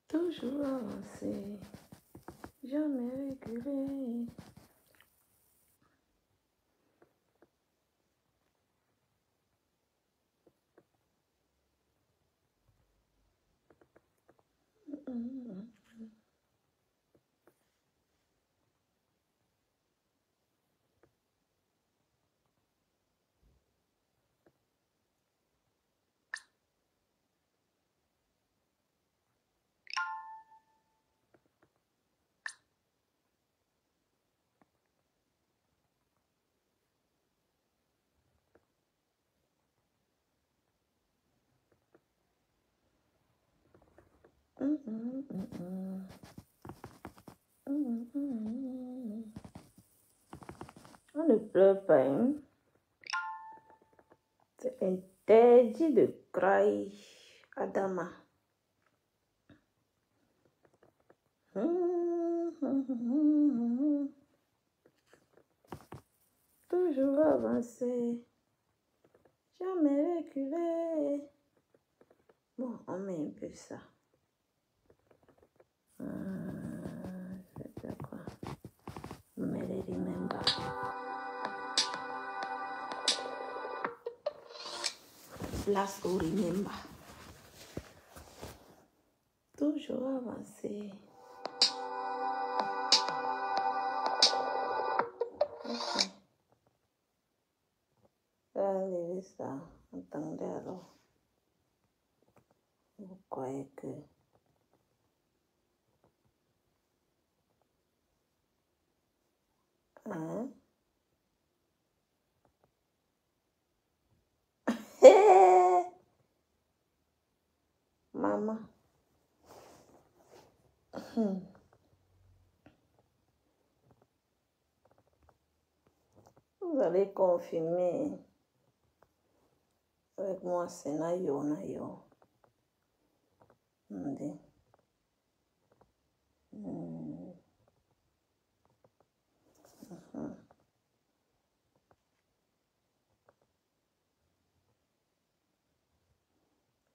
Toujours avancer, jamais reculer. On ne pleure pas, hein? C'est interdit de cry, Adama. Toujours avancer, jamais reculer. Bon, on met un peu ça. C'est quoi? On met les remember. Place au remember. Toujours avancer. Ok. Allez, ça. Attendez alors. Vous croyez que... Hein? Maman. Vous allez confirmer avec moi, c'est Nayo, Nayo.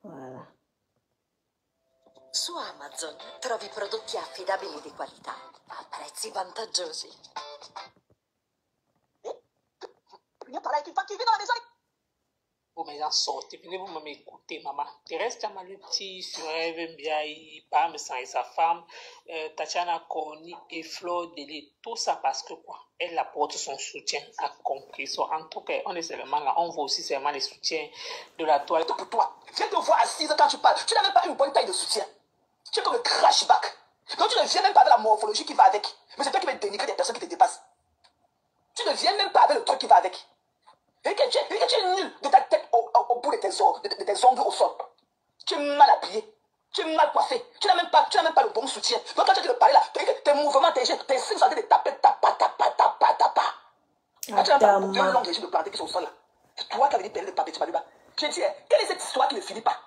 Voilà. Su Amazon trovi prodotti affidabili di qualità a prezzi vantaggiosi. Viens par là avec une femme qui vit dans la maison. Vous m'en sortez, venez vous m'écouter, maman. Terrestre Amaluti, Surève Mbiaï, Pam San et sa femme, Tatiana Koni et Flore Délé, tout ça parce que quoi? Elle apporte son soutien à compris. So, en tout cas, on est seulement là, on voit aussi seulement les soutiens de la toile. Pour toi, viens te voir assise quand tu parles. Tu n'as même pas une bonne taille de soutien. Tu es comme le crashback. Donc tu ne viens même pas avec la morphologie qui va avec. Mais c'est toi qui vas dénigrer des personnes qui te dépassent. Tu ne viens même pas avec le truc qui va avec. Et que tu es nul de ta tête au bout de tes ongles au sol. Tu es mal habillé. Tu es mal coiffé. Tu n'as même pas le bon soutien. Donc quand tu as dit de parler là, tes mouvements, tes signes sont en train de taper, tapa. Quand tu n'as pas deux longues régimes de planter qui sont au sol là. C'est toi qui as venu parler de papier, tu m'as dit, je dis, quelle est cette histoire qui ne finit pas?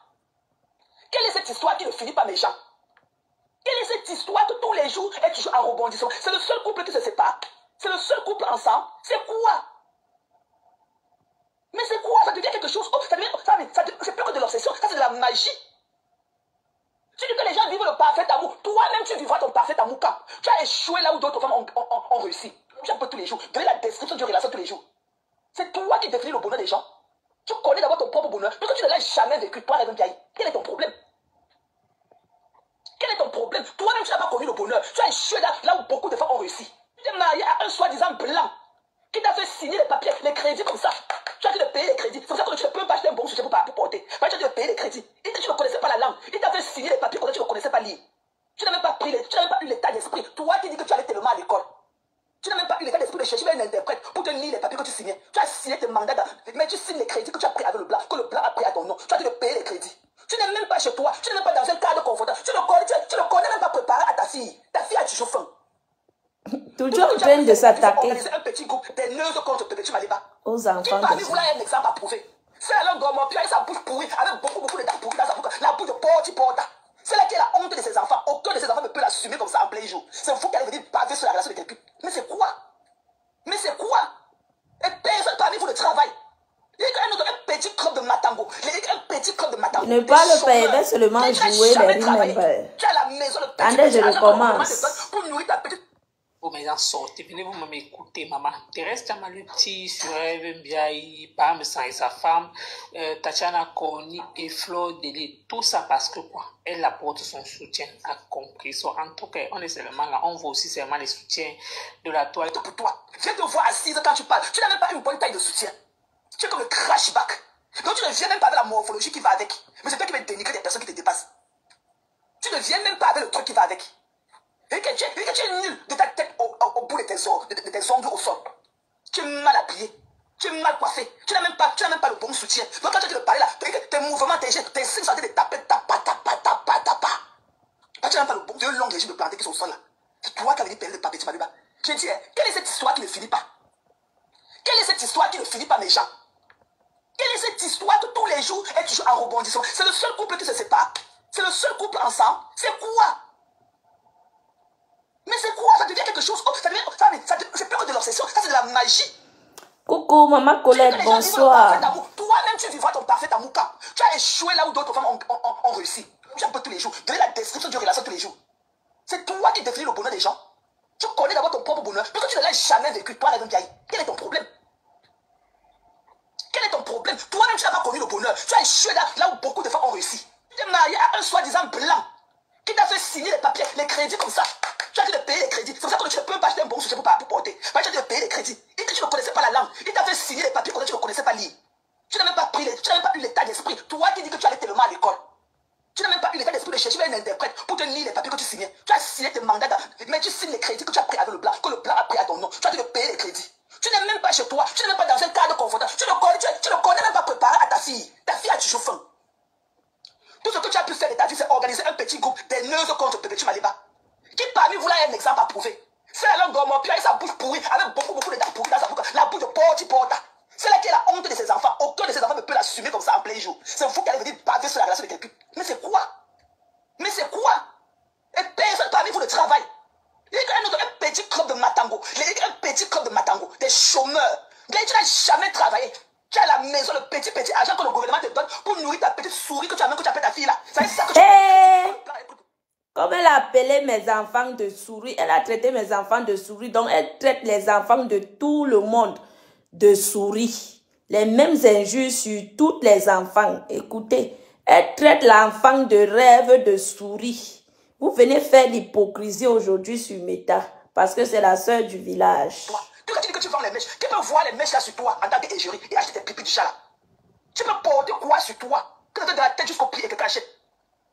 Quelle est cette histoire qui ne finit pas, mes gens? Quelle est cette histoire que tous les jours est toujours en rebondissement? C'est le seul couple qui se sépare. C'est le seul couple ensemble. C'est quoi? Mais c'est quoi? Ça devient quelque chose. C'est plus que de l'obsession. Ça, c'est de la magie. Tu dis que les gens vivent le parfait amour. Toi-même, tu vivras ton parfait amour quand tu as échoué là où d'autres femmes ont réussi. Tu as peu tous les jours. Donner la description de relation tous les jours. C'est toi qui définis le bonheur des gens. Tu connais d'abord ton propre bonheur. Parce que tu ne l'as jamais vécu. Toi, la Biaï. Quel est ton problème? Quel est ton problème? Toi-même, tu n'as pas connu le bonheur. Tu as échoué là où beaucoup de femmes ont réussi. Tu t'es marié à un soi-disant blanc qui t'a fait signer les papiers, les crédits comme ça. Tu as dû de payer les crédits. C'est pour ça que tu ne peux pas acheter un bon sujet pour porter. Mais tu as dû de payer les crédits. Et tu ne connaissais pas la langue. Il t'a fait signer les papiers comme ça, tu ne connaissais pas lire. Tu n'as même pas eu l'état d'esprit. Toi qui dis que tu allais tellement à l'école. Tu n'as même pas eu l'état d'esprit de chercher un interprète pour te lire les papiers que tu signais. Tu as signé tes mandats, mais tu signes les crédits que tu as pris avec le blanc, que le blanc a pris à ton nom. Tu as dû de payer les crédits. Tu n'es même pas chez toi. Tu n'es même pas dans un cadre confortable. Tu ne connais même pas préparer à ta fille. Ta fille a toujours faim. Toujours peine de s'attaquer un petit groupe des neuses contre Petit Maliba. aux enfants. Qui parmi vous là un exemple à prouver? C'est alors gomme, puis avec sa bouche pourrie, avec beaucoup de dents pourries dans sa bouche, la bouche de porte. C'est là qui est la honte de ses enfants. Aucun de ses enfants ne peut l'assumer comme ça en plein jour. C'est vous qui allez venir baver sur la relation de quelqu'un. Mais c'est quoi? Mais c'est quoi? Et personne parmi vous ne travaille. Il y a un petit club de Matango. Il y a un petit club de Matango. Ne pas le payer, va seulement jouer les remember. Tu as la maison, le petit Attendez, je recommence. pour nourrir ta petite. Vos maisons sortez, venez vous m'écouter, maman. Thérèse Tchama, le petit Surève Mbiaï, Pam et sa femme, Tatiana Koni et Flore Délé. Tout ça parce que quoi? Elle apporte son soutien, a compris. So, en tout cas, on est seulement là, on voit aussi seulement les soutiens de la toile. Pour toi, viens te voir assise quand tu parles. Tu n'as même pas une bonne taille de soutien. Tu es comme le crashback. Donc tu ne viens même pas avec la morphologie qui va avec. Mais c'est toi qui vas dénigrer des personnes qui te dépassent. Tu ne viens même pas avec le truc qui va avec. Et que tu es nul de ta tête au bout de tes ongles au sol. Tu es mal habillé. Tu es mal coiffé. Tu n'as même pas le bon soutien. Donc quand tu te parles là, tes mouvements, tes signes sont en train de taper, tapa. Tu n'as même pas le bon, deux longs régimes de planter qui sont au sol là. C'est toi qui as venu payer le papier, tu m'as dit, je dis, quelle est cette histoire qui ne finit pas? Quelle est cette histoire qui ne finit pas, mes gens? Quelle est cette histoire que tous les jours est toujours en rebondissement? C'est le seul couple qui se sépare. C'est le seul couple ensemble. C'est quoi? Mais c'est quoi? Ça devient quelque chose. Oh, c'est plus que de l'obsession. Ça, c'est de la magie. Coucou, maman Colette, bonsoir. Toi-même, tu vivras ton parfait amour quand tu as échoué là où d'autres femmes ont réussi. Tu as un peu tous les jours. Donner la description d'une relation tous les jours. C'est toi qui définis le bonheur des gens. Tu connais d'abord ton propre bonheur. Parce que tu ne l'as jamais vécu. Toi, quel est ton problème? Quel est ton problème? Toi-même, tu n'as pas connu le bonheur. Tu as échoué là où beaucoup de femmes ont réussi. Tu es marié à un soi-disant blanc qui t'a fait signer les papiers, les crédits comme ça. Tu as dû payer les crédits. C'est pour ça que tu ne peux pas acheter un bon sujet pour porter. Parce que tu as dû payer les crédits. Et que tu ne connaissais pas la langue. Il t'a fait signer les papiers parce que tu ne connaissais pas lire. Tu n'as même pas eu l'état d'esprit. Toi qui dis que tu allais tellement à l'école. Tu n'as même pas eu l'état d'esprit de chercher un interprète pour te lire les papiers que tu signais. Tu as signé tes mandats, mais tu signes les crédits que tu as pris avec le blanc, que le blanc a pris à ton nom. Tu as dû payer les crédits. Tu n'es même pas chez toi. Tu n'es même pas dans un cadre confortable. Tu ne connais même pas préparer à ta fille. Ta fille a toujours faim. Tout ce que tu as pu faire de ta vie, c'est organiser un petit groupe des neuses contre Pépé Maliba. Qui parmi vous là est un exemple à prouver? C'est la langue gomme, puis avec sa bouche pourrie, avec beaucoup de dents pourries dans sa bouche, la bouche de porte. C'est là qui est la honte de ses enfants. Aucun de ses enfants ne peut l'assumer comme ça en plein jour. C'est vous qui allez venir baver sur la relation de quelqu'un. Mais c'est quoi? Mais c'est quoi? Et personne parmi vous ne travaille. Il y a un petit club de Matango. Il y a un petit club de Matango. Des chômeurs. Tu n'as jamais travaillé. Tu as à la maison le petit argent que le gouvernement te donne pour nourrir ta petite souris que tu appelles ta fille là. C'est ça que tu Comme elle a appelé mes enfants de souris, elle a traité mes enfants de souris. Donc elle traite les enfants de tout le monde de souris. Les mêmes injures sur tous les enfants. Écoutez, elle traite l'enfant de rêve de souris. Vous venez faire l'hypocrisie aujourd'hui sur Meta parce que c'est la sœur du village. Quand tu dis que tu vends les mèches, qui peut voir les mèches là sur toi en tant qu'égérie et acheter tes pipis du chat là? Tu peux porter quoi sur toi? Que tu as de la tête jusqu'au pied et que tu achètes.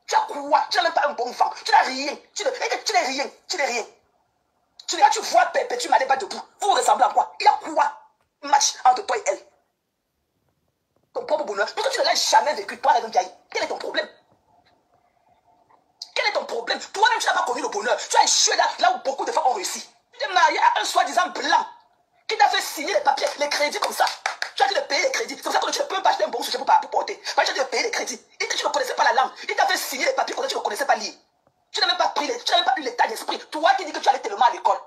Tu as quoi? Tu n'as même pas un bon vent. Tu n'as rien. Tu n'es rien. Quand tu vois Pépé, tu m'as pas debout. Vous vous ressemblez à quoi? Il y a quoi? Match entre toi et elle. Ton propre bonheur. Parce que tu ne l'as jamais vécu, toi, la vieille. Quel est ton problème? Quel est ton problème? Toi-même, tu n'as pas connu le bonheur. Tu as échoué là où beaucoup de femmes ont réussi. Tu es marié à un soi-disant blanc qui t'a fait signer les papiers, les crédits comme ça. Tu as dû payer les crédits. C'est pour ça que tu ne peux pas acheter un bon sujet pour porter. Parce que tu as dû payer les crédits. Et que tu ne connaissais pas la langue. Il t'a fait signer les papiers parce que tu ne connaissais pas lire. Tu n'as même pas eu l'état d'esprit. Toi qui dis que tu allais tellement à l'école.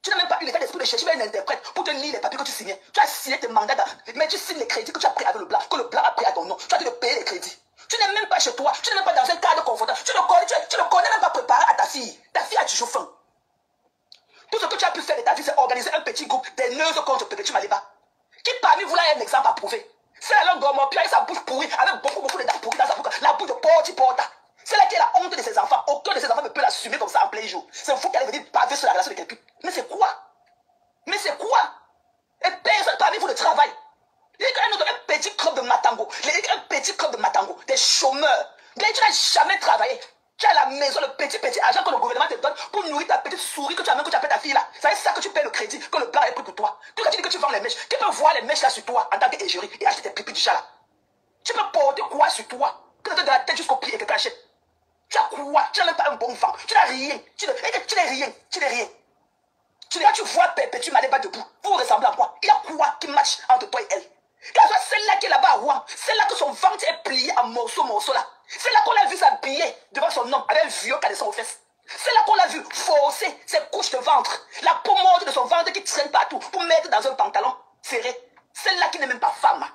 Tu n'as même pas eu l'état d'esprit de chercher un interprète pour te lire les papiers que tu signais. Tu as signé tes mandats, mais tu signes les crédits que tu as pris avec le blanc, que le blanc a pris à ton nom. Tu as dû payer les crédits. Tu n'es même pas chez toi. Tu n'es même pas dans un cadre confortable. Tu ne connais même pas préparer à ta fille. Ta fille a toujours faim. Tout ce que tu as pu faire de ta vie, c'est organiser un petit groupe des neuses contre Pépé Maliba. Qui parmi vous là est un exemple à prouver? C'est la langue gomme, puis avec sa bouche pourrie, avec beaucoup de dents pourries dans sa bouche, la bouche de porte. C'est là qui est la honte de ses enfants. Aucun de ses enfants ne peut l'assumer comme ça en plein jour. C'est vous qui allez venir baver sur la relation de quelqu'un. Mais c'est quoi? Mais c'est quoi? Et personne parmi vous ne travaille. Il y a un petit club de Matango. Il y a un petit club de Matango. Des chômeurs. Tu n'as jamais travaillé. Tu as à la maison le petit argent que le gouvernement te donne pour nourrir ta petite souris que tu appelles ta fille là. C'est ça que tu payes le crédit que le blanc a pris pour toi. Quand tu dis que tu vends les mèches, qui peut voir les mèches là sur toi en tant qu'égérie et acheter tes pipis du chat là? Tu peux porter quoi sur toi? Que tu as de la tête jusqu'au pied et que tu achètes. Tu as quoi? Tu n'as même pas un bon vent. Tu n'as rien. Tu n'es rien. Quand tu vois Pépé, tu m'as pas debout. Vous vous ressemblez à quoi? Il y a quoi qui match entre toi et elle? Quand je vois celle-là qui est là-bas à Rouen, celle-là que son ventre est plié en morceaux là. C'est là qu'on l'a vu s'habiller devant son homme avec un vieux caleçon aux fesses. C'est là qu'on l'a vu forcer ses couches de ventre, la peau morte de son ventre qui traîne partout pour mettre dans un pantalon serré. Celle-là qui n'est même pas femme.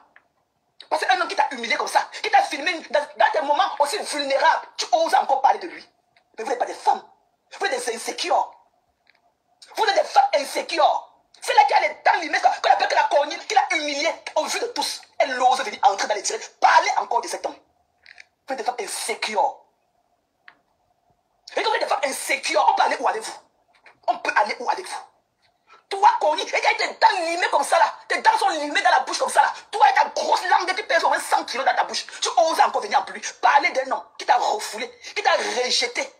Parce qu'un homme qui t'a humilié comme ça, qui t'a filmé dans des moments aussi vulnérables, tu oses encore parler de lui. Mais vous n'êtes pas des femmes. Vous êtes des insécures. Vous êtes des femmes insécures. C'est là qui a les dents limées, qu'on appelle que la cornille, qui l'a humiliée au vu de tous. Elle ose venir entrer dans les directs, parler encore de cet homme. Vous êtes des femmes insécures. Et quand vous êtes des femmes insécures, on peut aller où avec vous? On peut aller où avec vous? Toi, cornille, et il y a tes dents limées comme ça là. Tes dents sont limées dans la bouche comme ça là. Toi et ta grosse langue qui pèse au moins 100 kilos dans ta bouche. Tu oses encore venir en plus parler d'un homme qui t'a refoulé, qui t'a rejeté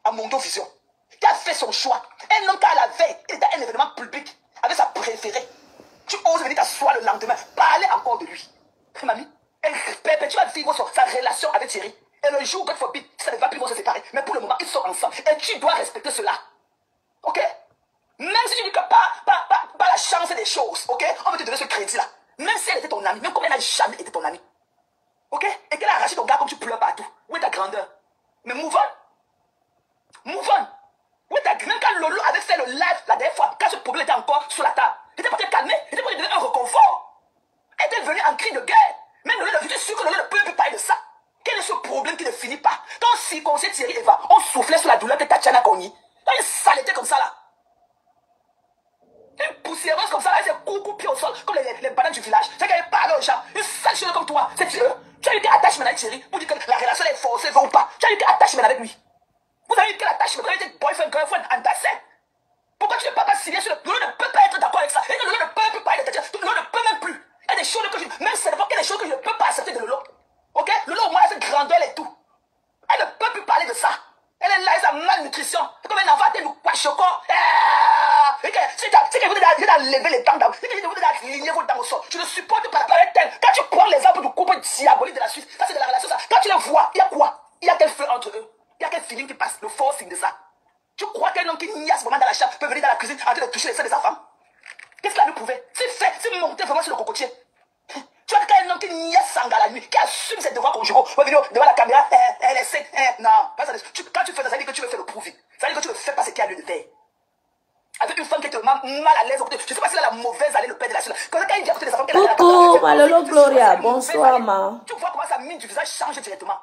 à Mondovision, qui a fait son choix. Un homme qui à la veille, il était à un événement public avec sa préférée. Tu oses venir t'asseoir le lendemain, parler encore de lui. Mamie, tu vas vivre sa relation avec Thierry. Et le jour, God forbid, ça ne va plus se séparer. Mais pour le moment, ils sont ensemble. Et tu dois respecter cela. Ok? Même si tu dis que pas la chance des choses, ok? On va te donner ce crédit-là. Même si elle était ton amie, même comme elle n'a jamais été ton amie. Ok? Et qu'elle a arraché ton gars comme tu pleures partout. Où est ta grandeur? Mais move on. Move on. Où est ta grandeur? Même quand Lolo avait fait le live la dernière fois, quand ce problème était encore sur la table, il était pas calmé, il était pas donner un reconfort. Elle était venue en cri de guerre. Même Lolo, j'étais sûr que Lolo ne peut plus parler de ça. Quel est ce problème qui ne finit pas? Quand on circoncisait Thierry Eva, on soufflait sur la douleur de Tatiana Cogni. Quand une saleté comme ça là. Une poussiéreuse comme ça là, elle s'est coucou pied au sol, comme les bananes du village. C'est qu'elle parle aux gens. Une sale chose comme toi, c'est Dieu. Tu as eu quel attachement avec Thierry pour dire que la relation est forcée, va ou pas? Tu as eu quel attachement avec lui? Vous avez eu quel attachement? Vous avez été boyfriend, girlfriend, entassé? Pourquoi tu ne peux pas signer sur le... Lolo ne peut pas être d'accord avec ça. Et que Lolo ne peut plus parler de Tatiana. Lolo ne peut même plus. Il y a des choses que je... Même si c'est des choses que je ne peux pas accepter de Lolo. Ok? Lolo au moins a cette grandeur et tout. Elle ne peut plus parler de ça. Elle est là, elle a malnutrition. C'est comme un enfant, elle nous quoi choco. C'est que vous devez lever les dents d'abord. C'est que vous devez aligner vos dents au sol. Je ne supporte pas la parole telle. Quand tu prends les arbres du couple diabolique de la Suisse, ça c'est de la relation ça. Quand tu les vois, il y a quoi? Il y a quel feu entre eux? Il y a quel feeling qui passe? Le forcing de ça. Tu crois qu'un homme qui niaise vraiment dans la chambre peut venir dans la cuisine en train de toucher les seins des enfants? Qu'est-ce qu'il a nous prouvé? C'est monter vraiment sur le cocotier. Tu vois qu'un homme qui niaise sang à la nuit, qui assume ses devoirs conjugaux, va venir devant la caméra, elle essaie, non, pas ça. Quand tu fais ça, ça veut dire que tu veux faire le proving. Ça veut dire que tu ne fais pas ce qu'il y a lieu de faire. Avec une femme qui est mal à l'aise, je ne sais pas si elle a la mauvaise allée, le père de la suite. Quand elle dit à côté des enfants qu'elle a coucou, Malolo Gloria, bonsoir, ma. Tu vois comment sa mine du visage change directement.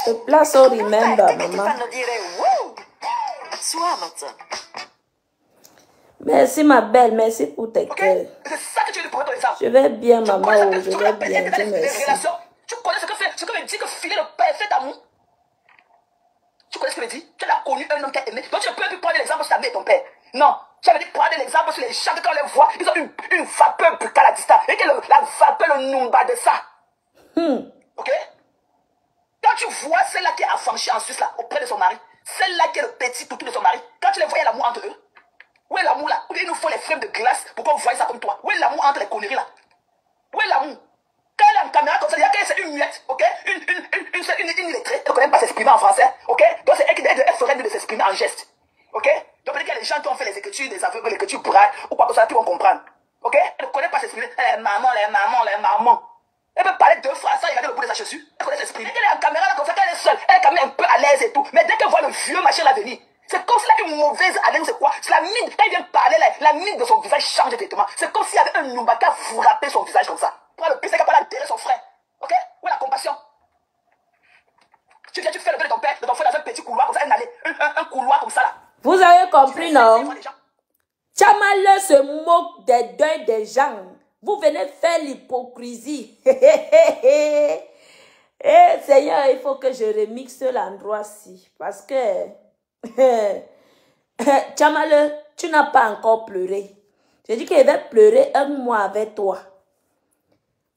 The place all remember, maman. Merci, ma belle, merci pour tes cœurs. C'est ça que tu veux pour ton exemple. Je vais bien, maman, je vais bien, Dieu merci. Tu connais ce que me dit que filer le parfait amour? Tu connais ce que me dit? Tu as connu un homme qui a aimé. Donc tu ne peux plus prendre l'exemple sur ta mère et ton père. Non. Tu avais dit prendre l'exemple sur les gens que quand on les voit, ils ont une vapeur buccale à distance. Et que la vapeur, le numba de ça. Ok? Quand tu vois celle-là qui est affranchie en Suisse là, auprès de son mari, celle-là qui est le petit toutou de son mari, quand tu les vois, il y a l'amour entre eux. Où est l'amour là? Il nous faut les frames de glace pour qu'on voie ça comme toi. Où est l'amour entre les conneries là? Où est l'amour? Quand elle est en caméra comme ça, il y a qu'elle, c'est une muette, ok? Une illettrée, elle ne connaît pas s'exprimer en français, ok? Donc c'est elle qui ferait mieux de s'exprimer en geste, ok? Donc peut-être qu'il y a des gens qui ont fait les écritures des aveugles, les écritures brailles, ou quoi que ce soit, qui vont comprendre, ok? Elle ne connaît pas s'exprimer, les mamans. Elle peut parler 2 phrases sans regarder le bout de sa chaussure, elle connaît s'exprimer. Elle est en caméra là comme ça, quand elle est seule, elle est quand même un peu à l'aise et tout, mais dès qu'elle voit le vieux machin là venir, c'est comme si elle a une mauvaise haleine, c'est quoi? C'est la mine, quand il vient parler là, la mine de son visage change directement. C'est comme s'il y avait un numba qui a frappé son visage comme ça. Prends le pire, c'est capable d'enterrer son frère. Ok? Où est la compassion? Tu viens, tu fais le deuil de ton père, de ton frère dans un petit couloir comme ça, un couloir comme ça là. Vous avez compris, non? Tchamale se moque des deuils des gens. Vous venez faire l'hypocrisie. Eh, Seigneur, il faut que je remixe l'endroit-ci. Parce que... Tchamale, tu n'as pas encore pleuré. J'ai dit qu'il va pleurer 1 mois avec toi.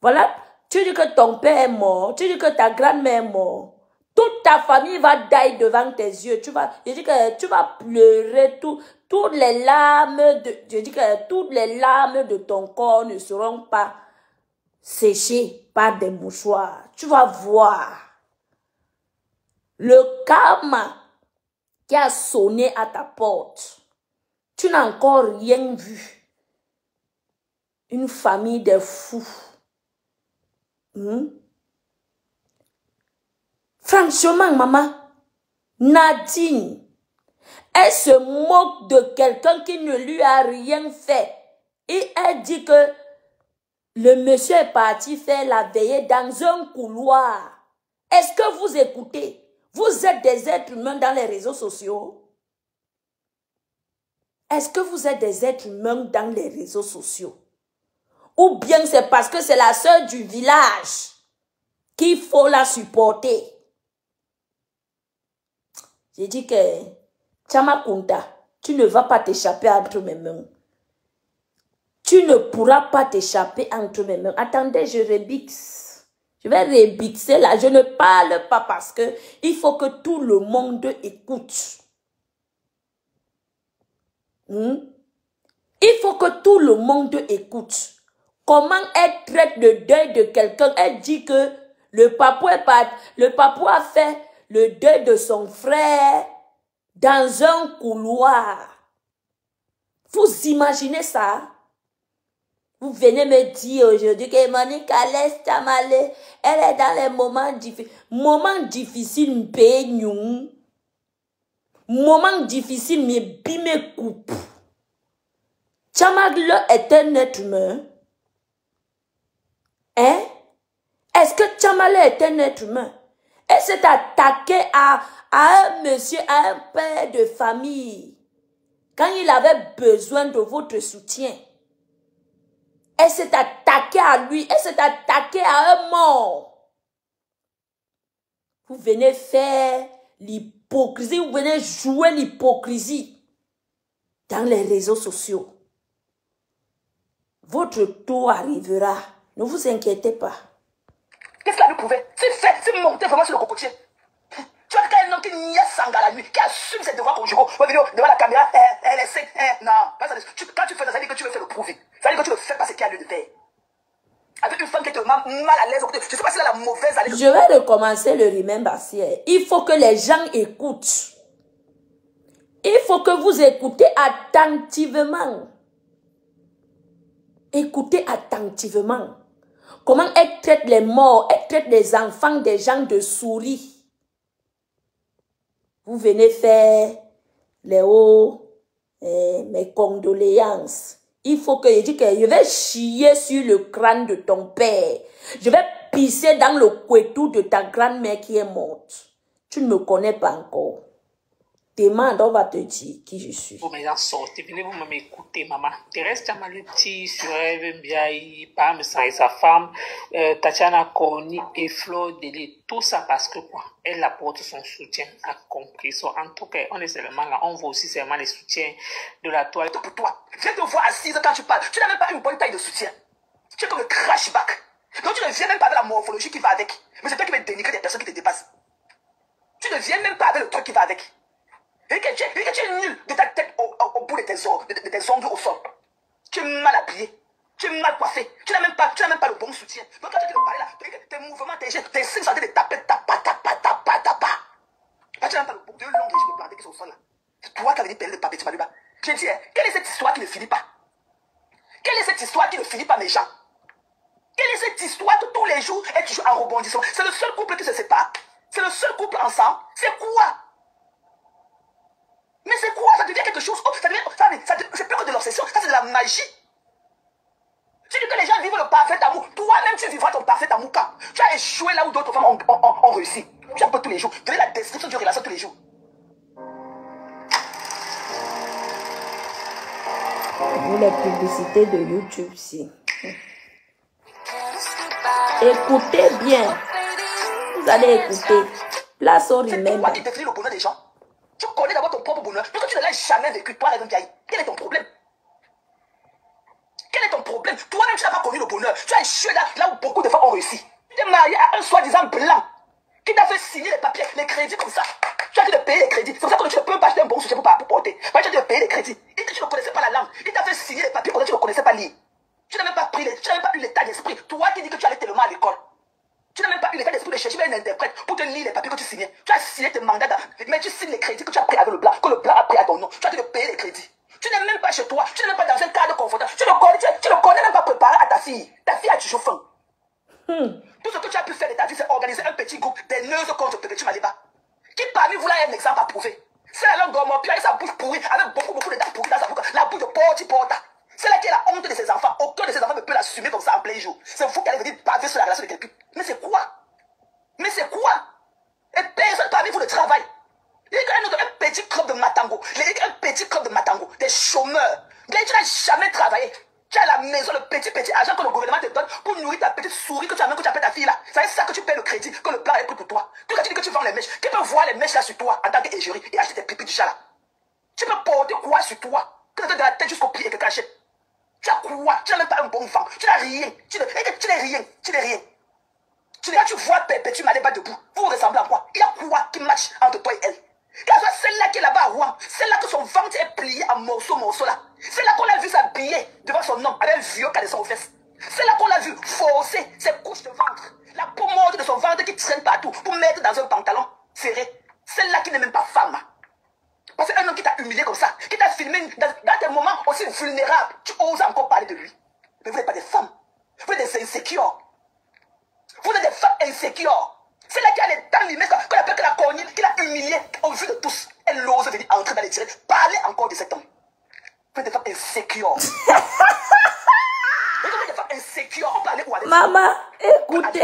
Voilà, tu dis que ton père est mort, tu dis que ta grand-mère est morte. Toute ta famille va die devant tes yeux. Je dis que tu vas pleurer toutes les larmes de ton corps ne seront pas séchées par des mouchoirs. Tu vas voir le karma qui a sonné à ta porte. Tu n'as encore rien vu. Une famille de fous. Franchement, maman, Nadine, elle se moque de quelqu'un qui ne lui a rien fait. Et elle dit que le monsieur est parti faire la veillée dans un couloir. Est-ce que vous écoutez? Vous êtes des êtres humains dans les réseaux sociaux? Est-ce que vous êtes des êtres humains dans les réseaux sociaux? Ou bien c'est parce que c'est la sœur du village qu'il faut la supporter? J'ai dit que, Chama Kunta, tu ne vas pas t'échapper entre mes mains. Tu ne pourras pas t'échapper entre mes mains. Attendez, je rebixe. Je vais rebixer là. Je ne parle pas parce que il faut que tout le monde écoute. Il faut que tout le monde écoute. Comment elle traite le deuil de quelqu'un? Elle dit que le papou a fait le deuil de son frère dans un couloir. Vous imaginez ça? Vous venez me dire aujourd'hui que Monica laisse Tamale, elle est dans les moments difficiles. Moments difficiles, me moments difficiles, me bime coupe. Chamaglo est un être humain. Hein? Est-ce que Chamale est un être humain? Elle s'est attaquée à un monsieur, à un père de famille, quand il avait besoin de votre soutien. Elle s'est attaquée à lui, elle s'est attaquée à un mort. Vous venez faire l'hypocrisie, vous venez jouer l'hypocrisie dans les réseaux sociaux. Votre tour arrivera, ne vous inquiétez pas. Qu'est-ce qu'elle nous pouvait? C'est fait, c'est monté vraiment sur le cocotier. Tu vois qu'un homme qui n'y a sangha la nuit, qui assume ses devoirs conjugaux, devant la caméra, elle essaie, non, quand tu fais ça, ça veut dire que tu veux faire le prouver. Ça veut dire que tu veux faire passer ce qu'il y a lieu de faire. Avec une femme qui est tellement mal à l'aise, je ne sais pas si elle a la mauvaise allée. Je vais recommencer le remember here. Il faut que les gens écoutent. Il faut que vous écoutez attentivement. Écoutez attentivement. Comment elle traite les morts, elle traite les enfants des gens de souris. Vous venez faire les hauts, mes condoléances. Il faut que je dise que je vais chier sur le crâne de ton père. Je vais pisser dans le couetou de ta grand-mère qui est morte. Tu ne me connais pas encore. Demande, on va te dire qui je suis. Vous m'avez sorti, venez vous m'écouter, maman. Thérèse Tchamaluti, Surève Mbiaye, Pam et sa femme, Tatiana Corny et Fleur Délé. Tout ça parce que quoi? Elle apporte son soutien, a compris. So, en tout cas, on est seulement là, on voit aussi seulement les soutiens de la toile. Pour toi, viens te voir assise quand tu parles. Tu n'as même pas une bonne taille de soutien. Tu es comme le crashback. Donc tu ne viens même pas avec la morphologie qui va avec. Mais c'est toi qui vas dénigrer des personnes qui te dépassent. Tu ne viens même pas avec le truc qui va avec. Et que tu es nul de ta tête au bout de tes ongles au sol. Tu es mal habillé. Tu es mal coiffé. Tu n'as même pas le bon soutien. Donc quand tu te parles là, tes mouvements, tes gestes, tes signes sont en train de taper, tapa. Tu n'as même pas le bon de longs régimes de planter qui sont au sol là. C'est toi qui as venu payer le papier, tu m'as lu là. Je dis, quelle est cette histoire qui ne finit pas? Quelle est cette histoire qui ne finit pas, mes gens? Quelle est cette histoire que tous les jours est toujours en rebondissement? C'est le seul couple qui se sépare. C'est le seul couple ensemble. C'est quoi? Mais c'est quoi? Ça devient quelque chose. C'est plus que de l'obsession. Ça, c'est de la magie. Tu dis que les gens vivent le parfait amour. Toi-même, tu vivras ton parfait amour quand tu as échoué là où d'autres femmes ont réussi. Tu as peu tous les jours. Donner la description d'une relation tous les jours. Les publicités de YouTube, si. Écoutez bien. Vous allez écouter. Place au remember. C'est toi qui définis le bonheur des gens. Tu connais d'abord ton propre bonheur. Parce que tu ne l'as jamais vécu, toi, la vieille. Quel est ton problème? Quel est ton problème? Toi-même, tu n'as pas connu le bonheur. Tu as échoué là où beaucoup de femmes ont réussi. Tu t'es marié à un soi-disant blanc qui t'a fait signer les papiers, les crédits comme ça. Tu as dû payer les crédits. C'est pour ça que tu ne peux pas acheter un bon sujet pour porter. Mais tu as dû payer les crédits. Et que tu ne connaissais pas la langue. Il t'a fait signer les papiers parce que tu ne connaissais pas lire. Tu n'as même pas eu l'état d'esprit. Toi qui dis que tu allais tellement à l'école. Tu n'as même pas eu l'état d'esprit de chercher un interprète pour te lire les papiers que tu signais. Tu as signé tes mandats, mais tu signes les crédits que tu as pris avec le blanc, que le blanc a pris à ton nom. Tu as dû payer les crédits. Tu n'es même pas chez toi. Tu n'es même pas dans un cadre confortable. Tu ne connais même pas préparer à ta fille. Ta fille a toujours faim. Tout ce que tu as pu faire de ta vie, c'est organiser un petit groupe des neuses contre Petit Maliba. Qui parmi vous là est un exemple à prouver? C'est la langue gourmand, puis avec sa bouche pourrie, avec beaucoup de dents pourries dans sa bouche, la bouche de porta. C'est là qui est la honte de ses enfants. Aucun de ses enfants ne peut l'assumer comme ça en plein jour. C'est vous qui allez venir baver sur la relation de quelqu'un. Mais c'est quoi? Mais c'est quoi? Et personne parmi vous ne travaille. Il y a un petit club de Matango. Il y a un petit club de Matango. Des chômeurs. Tu n'as jamais travaillé. Tu as à la maison le petit argent que le gouvernement te donne pour nourrir ta petite souris que tu appelles ta fille là. C'est ça que tu payes le crédit, que le plan est pris pour toi. Puis quand tu dis que tu vends les mèches, qui peut voir les mèches là sur toi en tant qu'égérie et acheter tes pipis du chat là? Tu peux porter quoi sur toi? Que tu as de la tête jusqu'au pied et que tu achètes. Tu as quoi? Tu n'as même pas un bon vent. Tu n'as rien. Tu n'es rien. Quand tu vois Perpétue Maliba debout, vous ressemblez à quoi? Il y a quoi qui match entre toi et elle? Quand celle-là qui est là-bas à Rouen, celle-là que son ventre est plié en morceaux là. C'est là qu'on l'a vu s'habiller devant son homme avec un vieux caleçon aux fesses. C'est là qu'on l'a vu forcer ses couches de ventre, la peau morte de son ventre qui traîne partout pour mettre dans un pantalon serré. Celle-là qui n'est même pas femme. Parce qu'un homme qui t'a humilié comme ça, qui t'a filmé dans tes moments aussi vulnérables, tu oses encore parler de lui. Mais vous n'êtes pas des femmes. Vous êtes des insécures. Vous êtes des femmes insécures. C'est là qui a les dents limées, qu'on appelle que la cornille, qui l'a humiliée au vu de tous. Elle ose venir entrer dans les tirés. Parlez encore de cet homme. Vous êtes des femmes insécures. Vous êtes des femmes insécures. On parlait où avec Maman, écoutez.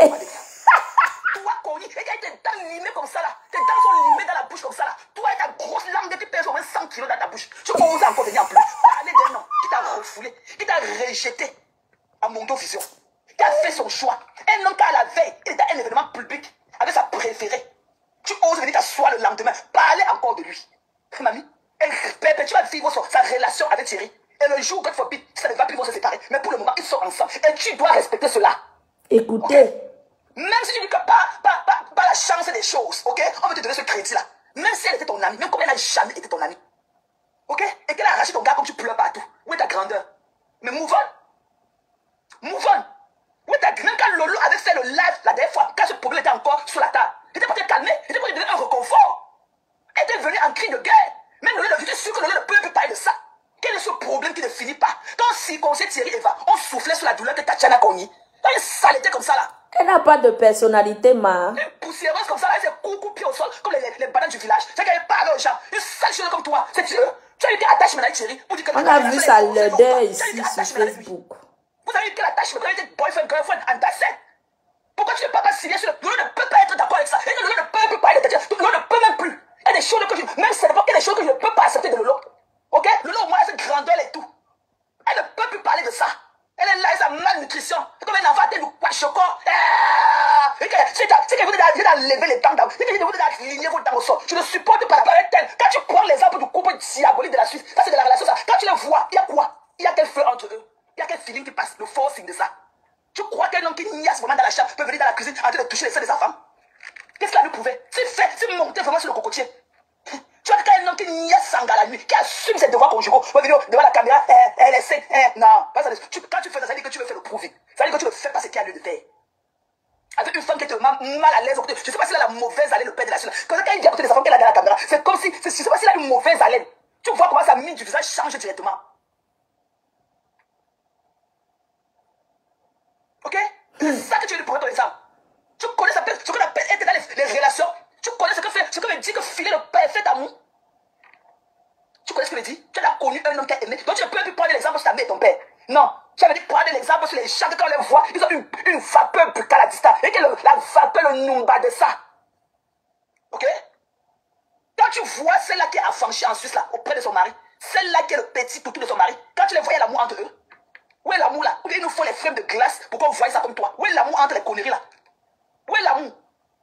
Toi, cornille, et tes dents limées comme ça là. Tes dents sont limées dans la bouche comme ça là. Toi et ta grosse langue qui pèse au moins 100 kilos dans ta bouche. Tu oses encore venir en plus. Parlez d'un homme qui t'a refoulé, qui t'a rejeté à Mondovision, qui a fait son choix. Un homme qui à la veille, il était à un événement public avec sa préférée. Tu oses venir t'asseoir le lendemain, parler encore de lui. Mamie, tu vas vivre sa relation avec Thierry. Et le jour où God forbid, ça ne va plus, ils vont se séparer. Mais pour le moment, ils sont ensemble. Et tu dois respecter cela. Écoutez. Okay? Même si tu dis que pas la chance des choses, ok? On veut te donner ce crédit-là. Même si elle était ton amie, même comme elle n'a jamais été ton amie. Ok? Et qu'elle a arraché ton gars comme tu pleures partout. Où est ta grandeur? Mais move on. Move on. Même quand Lolo avait fait le live la dernière fois, quand ce problème était encore sur la table, il était pour te calmer, il était pour te donner un reconfort. Elle était venue en cri de guerre. Même Lolo, j'étais sûr que Lolo ne peut plus parler de ça. Quel est ce problème qui ne finit pas? Quand on circonçait Thierry Eva, on soufflait sur la douleur que Tatiana Cogni. Dans une saleté comme ça là. Elle n'a pas de personnalité, ma. Une poussiéreuse comme ça là, elle s'est coucou pied au sol, comme les bananes du village. C'est qu'elle parle aux gens. Une sale chose comme toi. C'est tu as eu quel attachement avec Thierry? On a vu sa laideur ici sur Facebook. Vous avez eu quel attachement? Vous avez été boyfriend, girlfriend, entassé? Pourquoi tu ne peux pas signer sur le... Lolo ne peut pas être d'accord avec ça. Et Lolo ne peut plus parler de ta Lolo ne peut même plus. Il y a des choses que même c'est il y a des choses que je ne peux pas accepter de Lolo. Ok? Lolo au moins a cette grandeur et tout. Elle ne peut plus parler de ça. Elle est là, elle a sa malnutrition. C'est comme un enfant, elle nous choco. C'est que vous devez lever les dents. C'est que vous devez aligner vos dents au sol. Je ne supporte pas la parole telle. Quand tu prends l'exemple du couple diabolique de la Suisse, ça c'est de la relation, ça. Quand tu les vois, il y a quoi? Il y a quel feu entre eux? Il y a quel feeling qui passe? Le forcing de ça. Tu crois qu'un homme qui niaise vraiment dans la chambre peut venir dans la cuisine en train de toucher les seins des enfants? Qu'est-ce qu'il a lui prouvé? C'est monter vraiment sur le cocotier. Tu vois qu'un homme qui niaise Sanga la nuit, qui assume ses devoirs conjugaux, va venir devant la caméra, elle essaie, non, pas ça. Quand tu fais ça, ça veut dire que tu veux faire le proving. Ça veut dire que tu ne fais pas ce qu'il y a lieu de faire. Avec une femme qui est mal à l'aise au côté, je ne sais pas s'il a la mauvaise haleine, le père de la suite. Quand il dit à côté des enfants qu'elle a dans la caméra, c'est comme si, je ne sais pas s'il a une mauvaise haleine. Tu vois comment sa mine du visage change directement. Ok? C'est ça que tu veux lui prouver ton exemple. Tu connais ce qu'on appelle être dans les relations. Tu connais ce que veut dire que filer le parfait amour. Tu connais ce que veut dire? Tu as connu un homme qui a aimé. Donc tu ne peux plus prendre l'exemple sur ta mère et ton père. Non. Tu avais dit prendre l'exemple sur les gens que quand on les voit, ils ont une vapeur buccale à distance. Et que la vapeur, le numba de ça. Ok? Quand tu vois celle-là qui est affranchie en Suisse là, auprès de son mari, celle-là qui est le petit toutou de son mari, quand tu les vois, il y a l'amour entre eux. Où est l'amour là? Ou bien il nous faut les frames de glace pour qu'on voie ça comme toi. Où est l'amour entre les conneries là? Où est l'amour?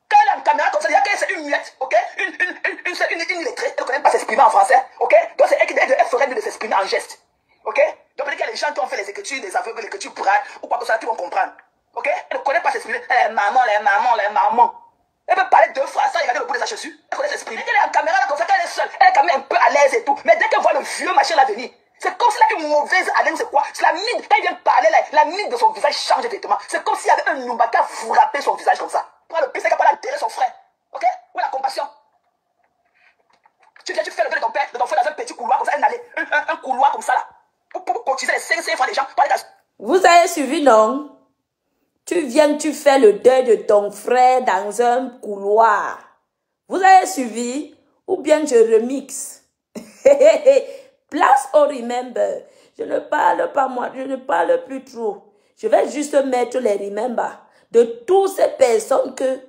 Quand elle est en caméra comme ça, il y a qu'elle, c'est une muette, ok? Une lettrée, elle ne connaît pas s'exprimer en français, ok? Donc c'est elle qui ferait mieux de s'exprimer en geste, ok? Donc peut-être qu'il y a les gens qui ont fait les écritures, des aveugles, les écritures brailles, ou quoi que ça, qui vont comprendre, ok? Elle ne connaît pas s'exprimer. Les mamans. Elle peut parler 2 phrases sans regarder le bout de sa chaussure. Elle connaît s'exprimer. Elle est en caméra là comme ça, quand elle est seule, elle est quand même un peu à l'aise et tout. Mais dès qu'elle voit le vieux machin là venir, c'est comme si elle a une mauvaise haleine, c'est quoi? C'est la mine, quand il vient parler là, la mine de son visage change directement. C'est comme s'il y avait un numba qui a frappé son visage comme ça. Le pire, c'est qu'il n'a pas enterré son frère. Ok? Où est la compassion? Tu viens, tu fais le vœu de ton père, de ton frère dans un petit couloir comme ça, un couloir comme ça là. Pour cotiser les 500 francs des gens. Vous avez suivi, non? Tu viens, tu fais le deuil de ton frère dans un couloir. Vous avez suivi? Ou bien je remixe? Place au remember. Je ne parle pas moi, je ne parle plus trop. Je vais juste mettre les remember de toutes ces personnes que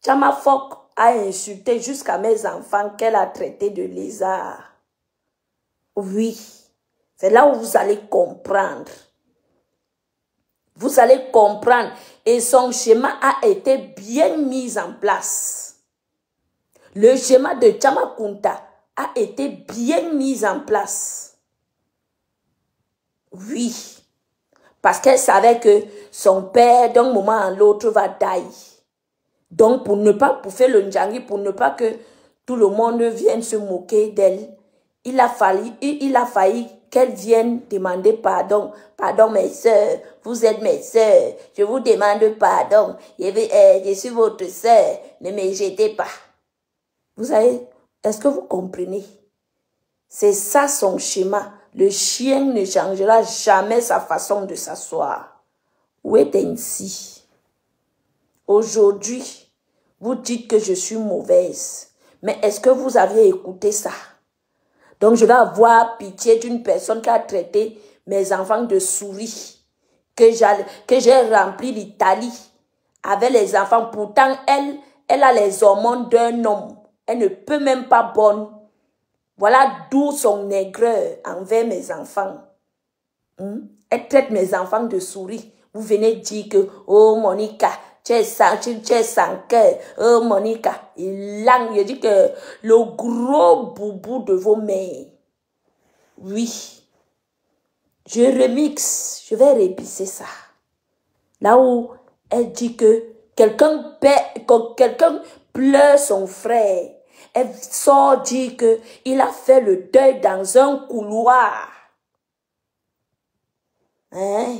Chama Fok a insulté jusqu'à mes enfants qu'elle a traité de lézard. Oui, c'est là où vous allez comprendre. Vous allez comprendre. Et son schéma a été bien mis en place. Le schéma de Chama Kunta a été bien mis en place. Oui. Parce qu'elle savait que son père, d'un moment à l'autre, va tailler. Donc, pour ne pas pouffer le Ndjangi, pour ne pas que tout le monde vienne se moquer d'elle, il a failli qu'elle vienne demander pardon. Pardon, mes soeurs, vous êtes mes soeurs, je vous demande pardon. Je suis votre soeur, ne me jetez pas. Vous savez, est-ce que vous comprenez? C'est ça son schéma. Le chien ne changera jamais sa façon de s'asseoir. Wait and see. Aujourd'hui, vous dites que je suis mauvaise. Mais est-ce que vous aviez écouté ça? Donc, je vais avoir pitié d'une personne qui a traité mes enfants de souris. Que j'ai rempli l'Italie avec les enfants. Pourtant, elle a les hormones d'un homme. Elle ne peut même pas bonne. Voilà d'où son aigreur envers mes enfants. Elle traite mes enfants de souris. Vous venez dire que, oh Monica, tu es sans cœur. Oh Monica, je dis que le gros boubou de vos mères. Oui. Je remixe, je vais répisser ça. Là où elle dit que quelqu'un pleure son frère. Elle sort dire qu'il a fait le deuil dans un couloir. Hein?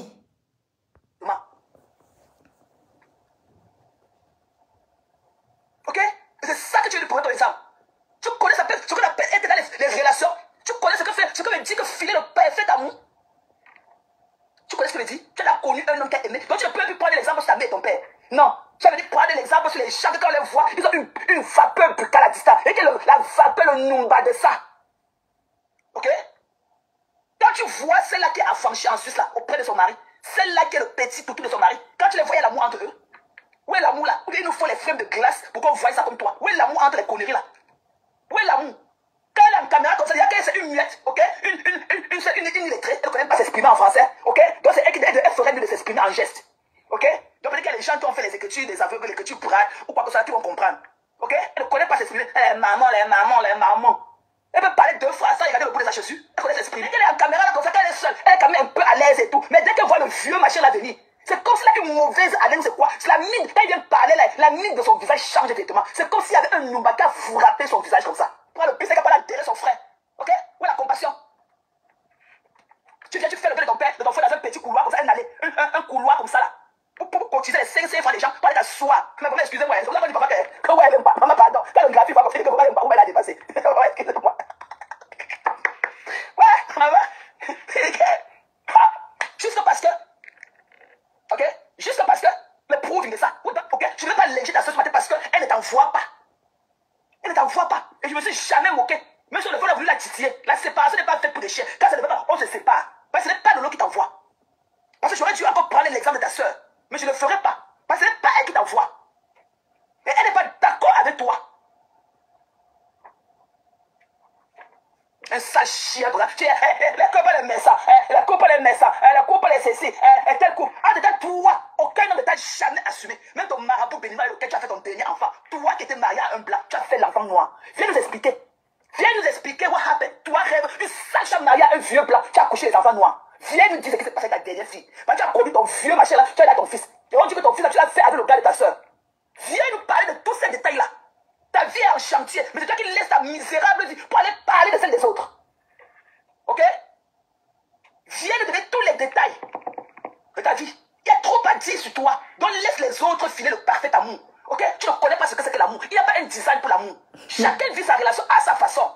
Ok? C'est ça que tu veux prendre ton exemple. Tu connais ce qu'on appelle être dans les relations. Tu connais ce que veut dire que filer le parfait amour. Tu connais ce que veut dire? Tu as connu un homme qui a aimé. Donc tu ne peux plus prendre l'exemple sur ta mère et ton père. Non. Tu avais dit prendre l'exemple sur les gens que quand on les voit, ils ont une vapeur buccale à distance. Et que la vapeur, le numba de ça. Ok? Quand tu vois celle-là qui est affranchie en Suisse là, auprès de son mari, celle-là qui est le petit toutou de son mari, quand tu les vois, il y a l'amour entre eux. Où est l'amour là? Ou bien il nous faut les frames de glace pour qu'on voie ça comme toi. Où est l'amour entre les conneries là? Où est l'amour? Quand elle a une caméra comme ça, il y a qu'elle c'est une muette, ok? Une illettrée, elle ne connaît pas s'exprimer en français, ok? Donc c'est elle ferait mieux de s'exprimer en geste, ok? Donc peut-être qu'il y a des gens qui ont fait les écritures, des aveugles, les écritures brailles, ou quoi que ce soit, qui vont comprendre, ok? Elle ne connaît pas s'exprimer. Les mamans. Elle peut parler 2 fois sans regarder le bout de sa chaussure. Elle connaît s'exprimer. Elle est en caméra là comme ça, quand elle est seule, elle est quand même un peu à l'aise et tout. Mais dès qu'elle voit le vieux machin là venir, c'est comme si elle a une mauvaise haleine, c'est quoi? C'est la mine, quand il vient parler là, la mine de son visage change directement. C'est comme s'il y avait un numba qui a frappé son visage comme ça. Prends le pire, c'est capable d'enterrer son frère. Ok? Où est la compassion? Tu viens, tu fais le deuil de ton père, de ton frère dans un petit couloir comme ça, un couloir comme ça là. Pour cotiser les 500 francs des gens, pour aller t'asseoir. Mais excusez-moi, c'est pour ça qu'on dit papa que ouais, elle aime pas. Maman, pardon. Quand le graphique va comme ça, il dit que papa aime pas, où elle a dépassé. Ouais, excusez-moi. Ouais, maman. Juste parce que. Ok? Juste parce que. Le prouve de ça. Ok? Je ne vais pas léger ta soeur ce matin parce qu'elle ne t'envoie pas. Elle ne t'envoie pas. Et je me suis jamais moqué. Même si le fond a voulu la titiller. La séparation n'est pas faite pour des chiens. Quand ça ne va pas, on se sépare. Parce que ce n'est pas le lot qui t'envoie. Parce que j'aurais dû encore prendre l'exemple de ta soeur. Mais je ne le ferai pas. Parce que ce n'est pas elle qui t'envoie. Et elle n'est pas d'accord avec toi. Un sale chien comme ça. La coupe elle met ça. La coupe elle met ça. La coupe elle est ceci. Et telle coupe. En détail, toi, aucun homme ne t'a jamais assumé. Même ton marabout béninois avec lequel tu as fait ton dernier enfant. Toi qui étais marié à un blanc, tu as fait l'enfant noir. Viens nous expliquer. Viens nous expliquer what happened. Toi rêve. Tu sais que tu as marié à un vieux blanc. Tu as couché les enfants noirs. Viens nous dire ce qui s'est passé avec ta dernière fille. Quand tu as connu ton vieux machin là, tu as dit à ton fils. Et on dit que ton fils là, tu l'as fait avec le gars de ta soeur. Viens nous parler de tous ces détails là. Ta vie est en chantier. Mais c'est toi qui laisses ta misérable vie pour aller parler de celle des autres. Ok? Viens nous donner tous les détails de ta vie. Il y a trop à dire sur toi. Donc laisse les autres filer le parfait amour. Ok? Tu ne connais pas ce que c'est que l'amour. Il n'y a pas un design pour l'amour. Chacun vit sa relation à sa façon.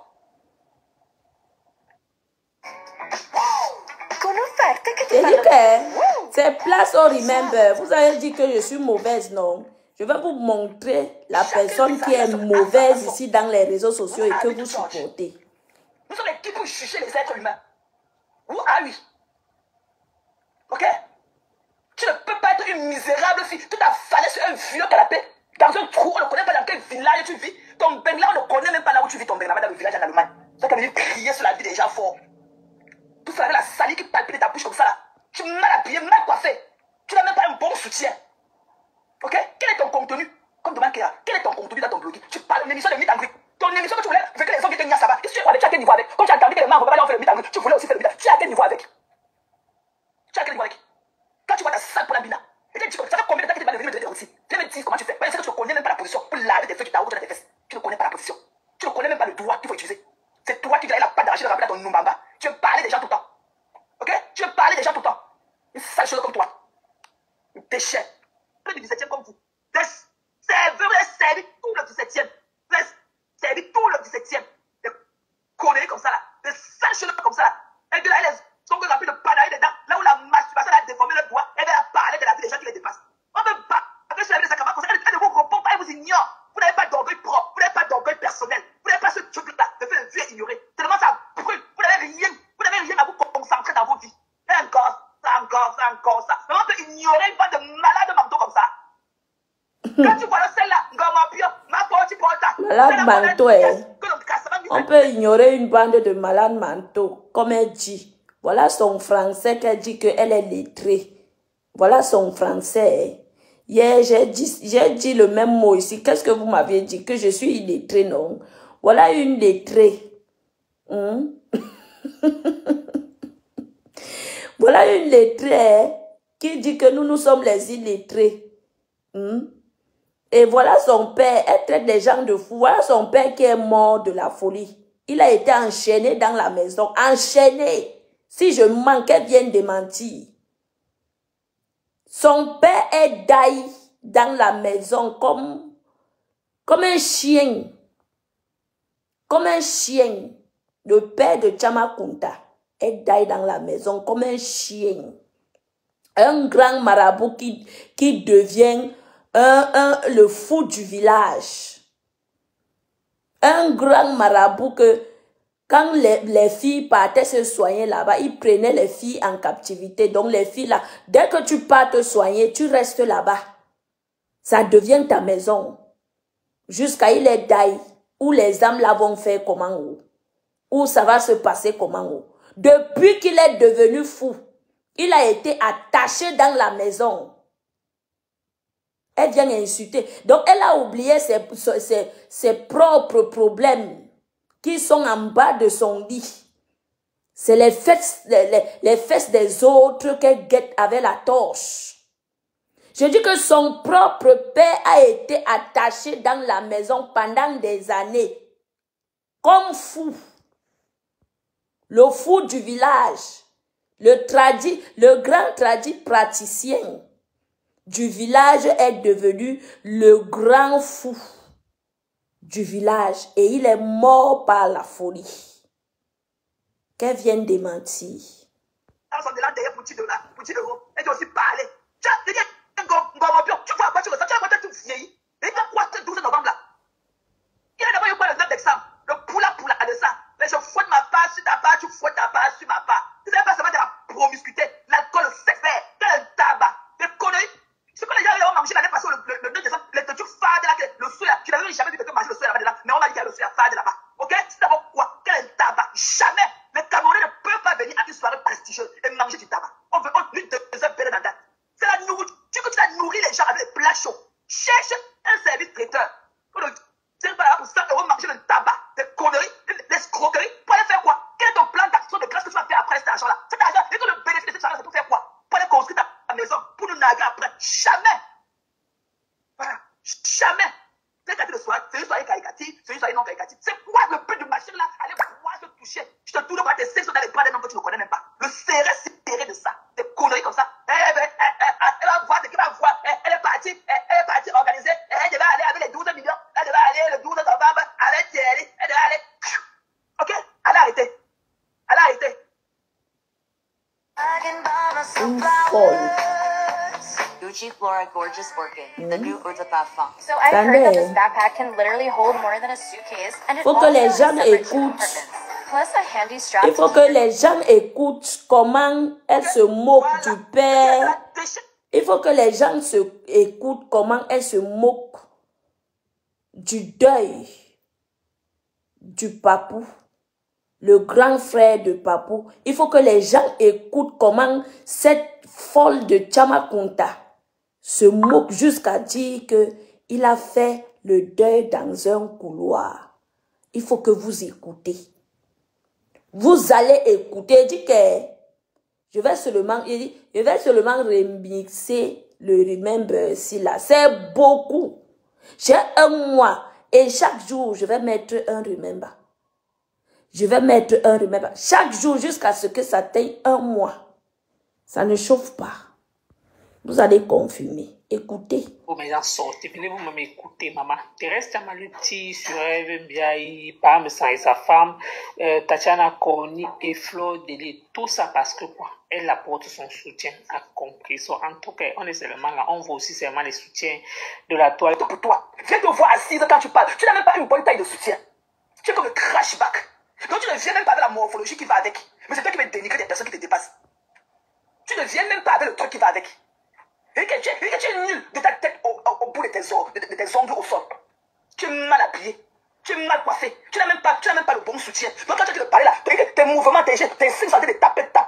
J'ai dit que c'est place au remember. Vous avez dit que je suis mauvaise, non? Je vais vous montrer la personne qui est mauvaise ici dans les réseaux sociaux et que vous supportez. Nous sommes qui pour juger les êtres humains? Où are we? Ok? Tu ne peux pas être une misérable fille. Tu t'as fallu sur un vieux canapé. Dans un trou, on ne connaît pas dans quel village tu vis. Ton Bengla, on ne connaît même pas là où tu vis. Ton Bengla, dans le village en Allemagne. Ça veut dire crier sur la vie des gens forts. Tout ça, la salive qui palpite de ta bouche comme ça là. Tu es mal habillé, mal coiffé. Tu n'as même pas un bon soutien. Ok? Quel est ton contenu? Comme demande Kéa, quel est ton contenu dans ton blog? Tu parles d'une émission de meet and greet. Ton émission que tu voulais avec les hommes qui étaient nias là-bas. Qu'est-ce que tu crois? Tu as quel niveau avec? Comme tu as entendu que les membres ne peuvent pas aller faire le meet and greet, tu voulais aussi faire le meet and greet. Tu as quel niveau avec? Tu as quel niveau avec? Quand tu vois ta salle pour la bina, et tu dis, ça fait combien de temps que tu vas venir me dire aussi? Viens me dire comment tu fais. Mais c'est que tu ne connais même pas la position pour laver tes fesses, tu t'as tes fesses. Tu ne connais pas la position. Tu ne connais même pas le droit qu'il faut utiliser. C'est toi qui viens la patte d'arracher de ramener dans ton numbamba. Tu veux parler des gens tout le temps. Ok? Tu veux parler des gens tout le temps. Une sale chose comme toi. Un déchet. Plus du 17e comme vous. Vous avez servi tout le 17e. Vous avez servi tout le 17e. Des conneries comme ça là. Des sales choses comme ça là. Et de là, elles sont rapides de panailler dedans. Là où la masturbation a déformé le doigt, elle va parler de la vie des gens qui les dépassent. On peut pas. Après, je vais comme ça. Elle ne vous répond pas, elle vous ignore. Vous n'avez pas d'orgueil propre. Vous n'avez pas d'orgueil personnel. Vous n'avez pas ce truc-là de faire le vieux ignorer. Tellement ça brûle. Vous n'avez rien. Vous n'avez rien à vous concentrer dans vos vies. Et encore ça. Mais on peut ignorer une bande de malades mentaux comme ça. Quand tu vois le sel là, malade mentaux, on peut ignorer une bande de malades mentaux, comme elle dit. Voilà son français qu'elle dit qu'elle est lettrée. Voilà son français. Hier, j'ai dit le même mot ici. Qu'est-ce que vous m'aviez dit? Que je suis illettrée, non? Voilà une lettrée. Voilà une lettrée qui dit que nous sommes les illettrés. Et voilà son père, elle traite des gens de fous. Voilà son père qui est mort de la folie. Il a été enchaîné dans la maison. Enchaîné. Si je manque, elle vient de mentir. Son père est daï dans la maison comme un chien. Comme un chien. Le père de Chamakunta est daï dans la maison comme un chien. Un grand marabout qui devient le fou du village. Un grand marabout que quand les filles partaient se soigner là-bas, il prenait les filles en captivité. Donc les filles là, dès que tu pars te soigner, tu restes là-bas. Ça devient ta maison. Jusqu'à il est daï, où les âmes là vont faire comment, où ça va se passer comment. Depuis qu'il est devenu fou, il a été attaché dans la maison. Elle vient insulter. Donc, elle a oublié ses propres problèmes qui sont en bas de son lit. C'est les fesses des autres qu'elle guette avec la torche. Je dis que son propre père a été attaché dans la maison pendant des années. Comme fou. Le fou du village. Le grand tradit praticien du village est devenu le grand fou du village et il est mort par la folie. Qu'elle vienne démentir. Elle doit aussi parler. Tu vois quoi tu ressens? Tu vois quoi tu vieillis? Et pourquoi ce 12 novembre là? Il y a d'abord eu quoi le 9 décembre? Le poula de ça. Mais je fouette ma part sur ta part, tu fouettes ta part sur ma part. Tu savais pas seulement de la promiscuité, l'alcool, le sexe, le tabac, des conneries. Ce que les gens ont mangé l'année passée, le 2 décembre, les trucs fades là, le soya, tu n'avais jamais vu quelqu'un manger le soya là-bas, mais on a dit qu'il y a le soya fade là-bas. Ok? C'est d'abord quoi? Quel est le tabac? Jamais. Les Camerounais ne peuvent pas venir à une soirée prestigieuse et manger du tabac. On veut une deuxième période dans la date. C'est la nourriture que tu as nourri les gens avec les plats chauds. Cherche un service traiteur. Tu n'es pas là pour 100 € manger le tabac, des conneries, l'escroquerie. Pour aller faire quoi? Quel est ton plan d'action de grâce que tu vas faire après cet argent-là? Cet argent, et que le bénéfice de cet argent, c'est pour faire quoi? Pour aller construire ta maison, pour nous naguer après. Jamais. Voilà. Jamais. C'est une soirée caricative, c'est une soirée non caricative. C'est quoi le but de machin là? Aller voir se toucher. Je te tourne pas tes sexes dans les bras d'un homme que tu ne connais même pas. Le serré de ça. Des conneries comme ça. Elle va voir ce qu'il va voir. Elle est partie organiser. Elle devait aller avec les 12 millions. Elle devait aller le 12 novembre avec Thierry. Elle devait aller. Ok? Elle a arrêté. Elle a arrêté. folle. Gucci Flora Gorgeous Orchid, the new eau de parfum. So I heard that this Attendez. backpack can literally hold more than a suitcase, and it Faut que also les has gens separate écoutent. compartments, plus a handy strap Il to faut keep que your les gens écoutent comment elle se moque du père. Il faut que les gens écoutent comment elle se moque du deuil du papou, le grand frère de papou. Il faut que les gens écoutent comment cette folle de Chamakunta se moque jusqu'à dire qu'il a fait le deuil dans un couloir. Il faut que vous écoutez. Vous allez écouter. Il dit que je vais seulement remixer le Remember si là. C'est beaucoup. J'ai un mois et chaque jour, je vais mettre un Remember. Je vais mettre un Remember. Chaque jour jusqu'à ce que ça atteigne un mois. Ça ne chauffe pas. Vous allez confirmer. Écoutez. Vous m'en sortez, venez vous m'écouter, maman. Thérèse Tamaluti sur Mbiaye, Pam San et sa femme, Tatiana Corny et Fleur Délé. Tout ça parce que quoi? Elle apporte son soutien à Conquis. En tout cas, on est seulement là, on voit aussi seulement les soutiens de la toile. Pour toi, viens te voir assise quand tu parles. Tu n'as même pas une bonne taille de soutien. Tu es comme le crashback. Donc tu ne viens même pas avec la morphologie qui va avec. Mais c'est toi qui vas dénigrer des personnes qui te dépassent. Tu ne viens même pas avec le truc qui va avec. Et que tu es nul de ta tête au bout de tes ongles au sol. Tu es mal habillé. Tu es mal coiffé. Tu n'as même pas le bon soutien. Donc quand tu te parles là, tes mouvements, tes signes sont en train de taper. Quand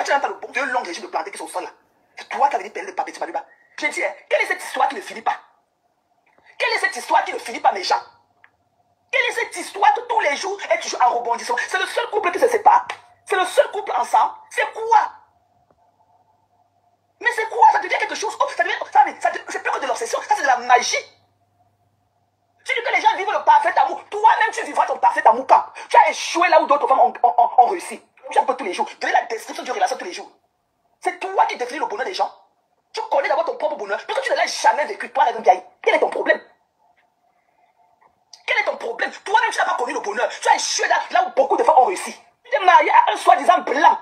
tu n'as même pas le bon, tu as un long régime de planter qui sont au sol là. C'est toi qui avais dit payer le papier, tu m'as dit bah. Je dis, quelle est cette histoire qui ne finit pas? Quelle est cette histoire qui ne finit pas, mes gens? Quelle est cette histoire que tous les jours est toujours en rebondissement? C'est le seul couple qui se sépare. C'est le seul couple ensemble. C'est quoi? Mais c'est quoi? Ça devient quelque chose. Oh, c'est plus que de l'obsession. Ça, c'est de la magie. Tu dis que les gens vivent le parfait amour. Toi-même, tu vivras ton parfait amour quand tu as échoué là où d'autres femmes ont réussi. Tu as peu tous les jours. Donner la description d'une relation tous les jours. C'est toi qui définis le bonheur des gens. Tu connais d'abord ton propre bonheur. Parce que tu ne l'as jamais vécu. Toi, quel est ton problème? Quel est ton problème? Toi-même, tu n'as pas connu le bonheur. Tu as échoué là où beaucoup de femmes ont réussi. Tu t'es marié à un soi-disant blanc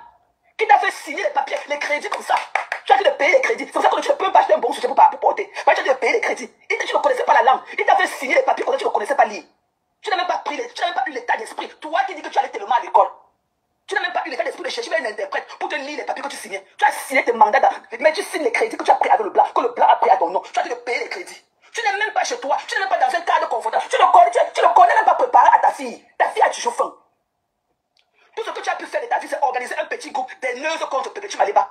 qui t'a fait signer les papiers, les crédits comme ça. Tu as dû payer les crédits. C'est pour ça que tu ne peux pas acheter un bon soutien pour porter. Tu as dû payer les crédits. Et que tu ne connaissais pas la langue. Il t'a fait signer les papiers comme ça, tu ne connaissais pas lire. Tu n'as même pas eu l'état d'esprit. Toi qui dis que tu allais tellement à l'école. Tu n'as même pas eu l'état d'esprit de chercher un interprète pour te lire les papiers que tu signais. Tu as signé tes mandats, mais tu signes les crédits que tu as pris avec le blanc, que le blanc a pris à ton nom. Tu as dû payer les crédits. Tu n'es même pas chez toi. Tu n'es même pas dans un cadre confortable. Tu ne connais même pas préparer à ta fille. Ta fille a toujours faim. Tout ce que tu as pu faire de ta vie, c'est organiser un petit groupe des neuses contre Pépetu Maliba.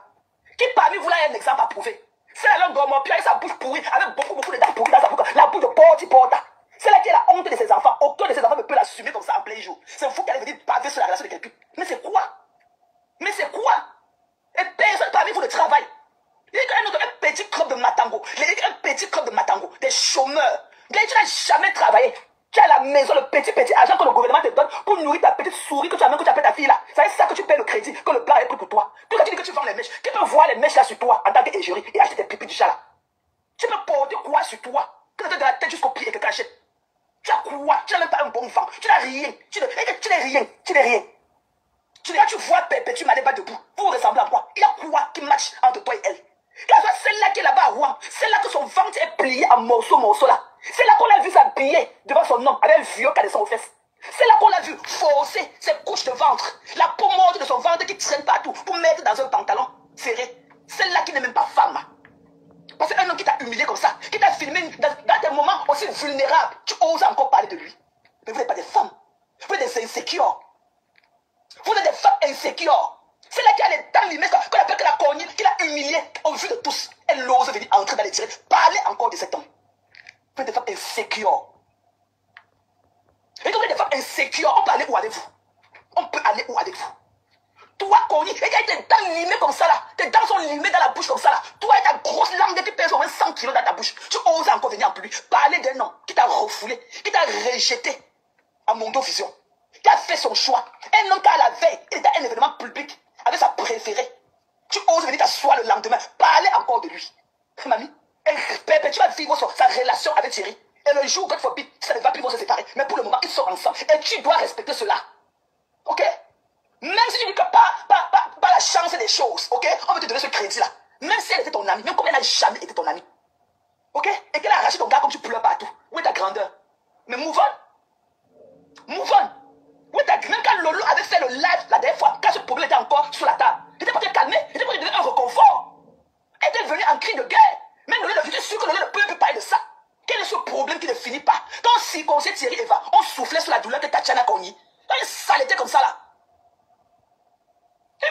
Qui parmi vous là a un exemple à prouver? C'est la langue de Pierre et sa bouche pourrie, avec beaucoup de dents pourries dans sa bouche, la bouche de porta. C'est là qui est la honte de ses enfants. Aucun de ses enfants ne peut l'assumer comme ça en plein jour. C'est vous qui allez venir baver sur la relation de quelqu'un. Mais c'est quoi? Et personne parmi vous ne travaille. Il y a un petit club de Matango. Des chômeurs. Tu n'as jamais travaillé. Tu as à la maison le petit argent que le gouvernement te donne pour nourrir ta petite souris que tu appelles ta fille là. C'est ça que tu payes le crédit, que le blanc est pris pour toi. Puis quand tu dis que tu vends les mèches, qui peut voir les mèches là sur toi en tant qu'égérie et acheter tes pipis du chat là? Tu peux porter quoi sur toi? Que tu as de la tête jusqu'au pied et que tu achètes. Tu as quoi? Tu n'as même pas un bon vent. Tu n'as rien. Tu n'es rien. Quand tu vois Perpétue Maleba debout, vous ressemblez à quoi? Il y a quoi qui match entre toi et elle? Car celle-là qui est là-bas à Rouen, celle-là que son ventre est plié en morceaux là. C'est là qu'on l'a vu s'habiller devant son homme avec un vieux caleçon aux fesses. C'est là qu'on l'a vu forcer ses couches de ventre, la peau morte de son ventre qui traîne partout pour mettre dans un pantalon serré. Celle-là qui n'est même pas femme. Parce qu'un homme qui t'a humilié comme ça, qui t'a filmé dans des moments aussi vulnérables, tu oses encore parler de lui. Mais vous n'êtes pas des femmes. Vous êtes des insécures. Vous êtes des femmes insécures. C'est là qui a les dents limées, qu'on appelle que la cornille, qui l'a humiliée au vu de tous. Elle ose venir entrer dans les tirer. Parlez encore de cet homme. Vous êtes des femmes insécures. Et quand vous êtes des femmes insécures, on peut aller où avec vous? On peut aller où avec vous? Toi, cornille, et quand tes dents limées comme ça là, tes dents sont limées dans la bouche comme ça là, toi et ta grosse langue qui pèse au moins 100 kilos dans ta bouche, tu oses encore venir en plus. Parler d'un homme qui t'a refoulé, qui t'a rejeté à Mondo Vision, qui a fait son choix. Un homme qui à la veille, il était à un événement public avec sa préférée. Tu oses venir t'asseoir le lendemain, parler encore de lui. Mamie, tu vas vivre sa relation avec Thierry. Et le jour où ça ne va plus se séparer. Mais pour le moment, ils sont ensemble. Et tu dois respecter cela. Ok? Même si tu dis que par la chance des choses, ok, on veut te donner ce crédit-là. Même si elle était ton amie, même comme elle n'a jamais été ton amie. Ok? Et qu'elle a arraché ton gars comme tu pleures partout. Où est ta grandeur? Mais move on. Move on. Où est ta grandeur? Même quand Lolo avait fait le live la dernière fois, quand ce problème était encore sur la table, il était pour te calmer, il était pour te donner un réconfort. Elle était venue en cri de guerre. Même Lolo, je suis sûr que Lolo ne peut plus parler de ça. Quel est ce problème qui ne finit pas? Quand on circonçait Thierry Eva, on soufflait sur la douleur que Tatiana cogné. Quand une saleté comme ça là.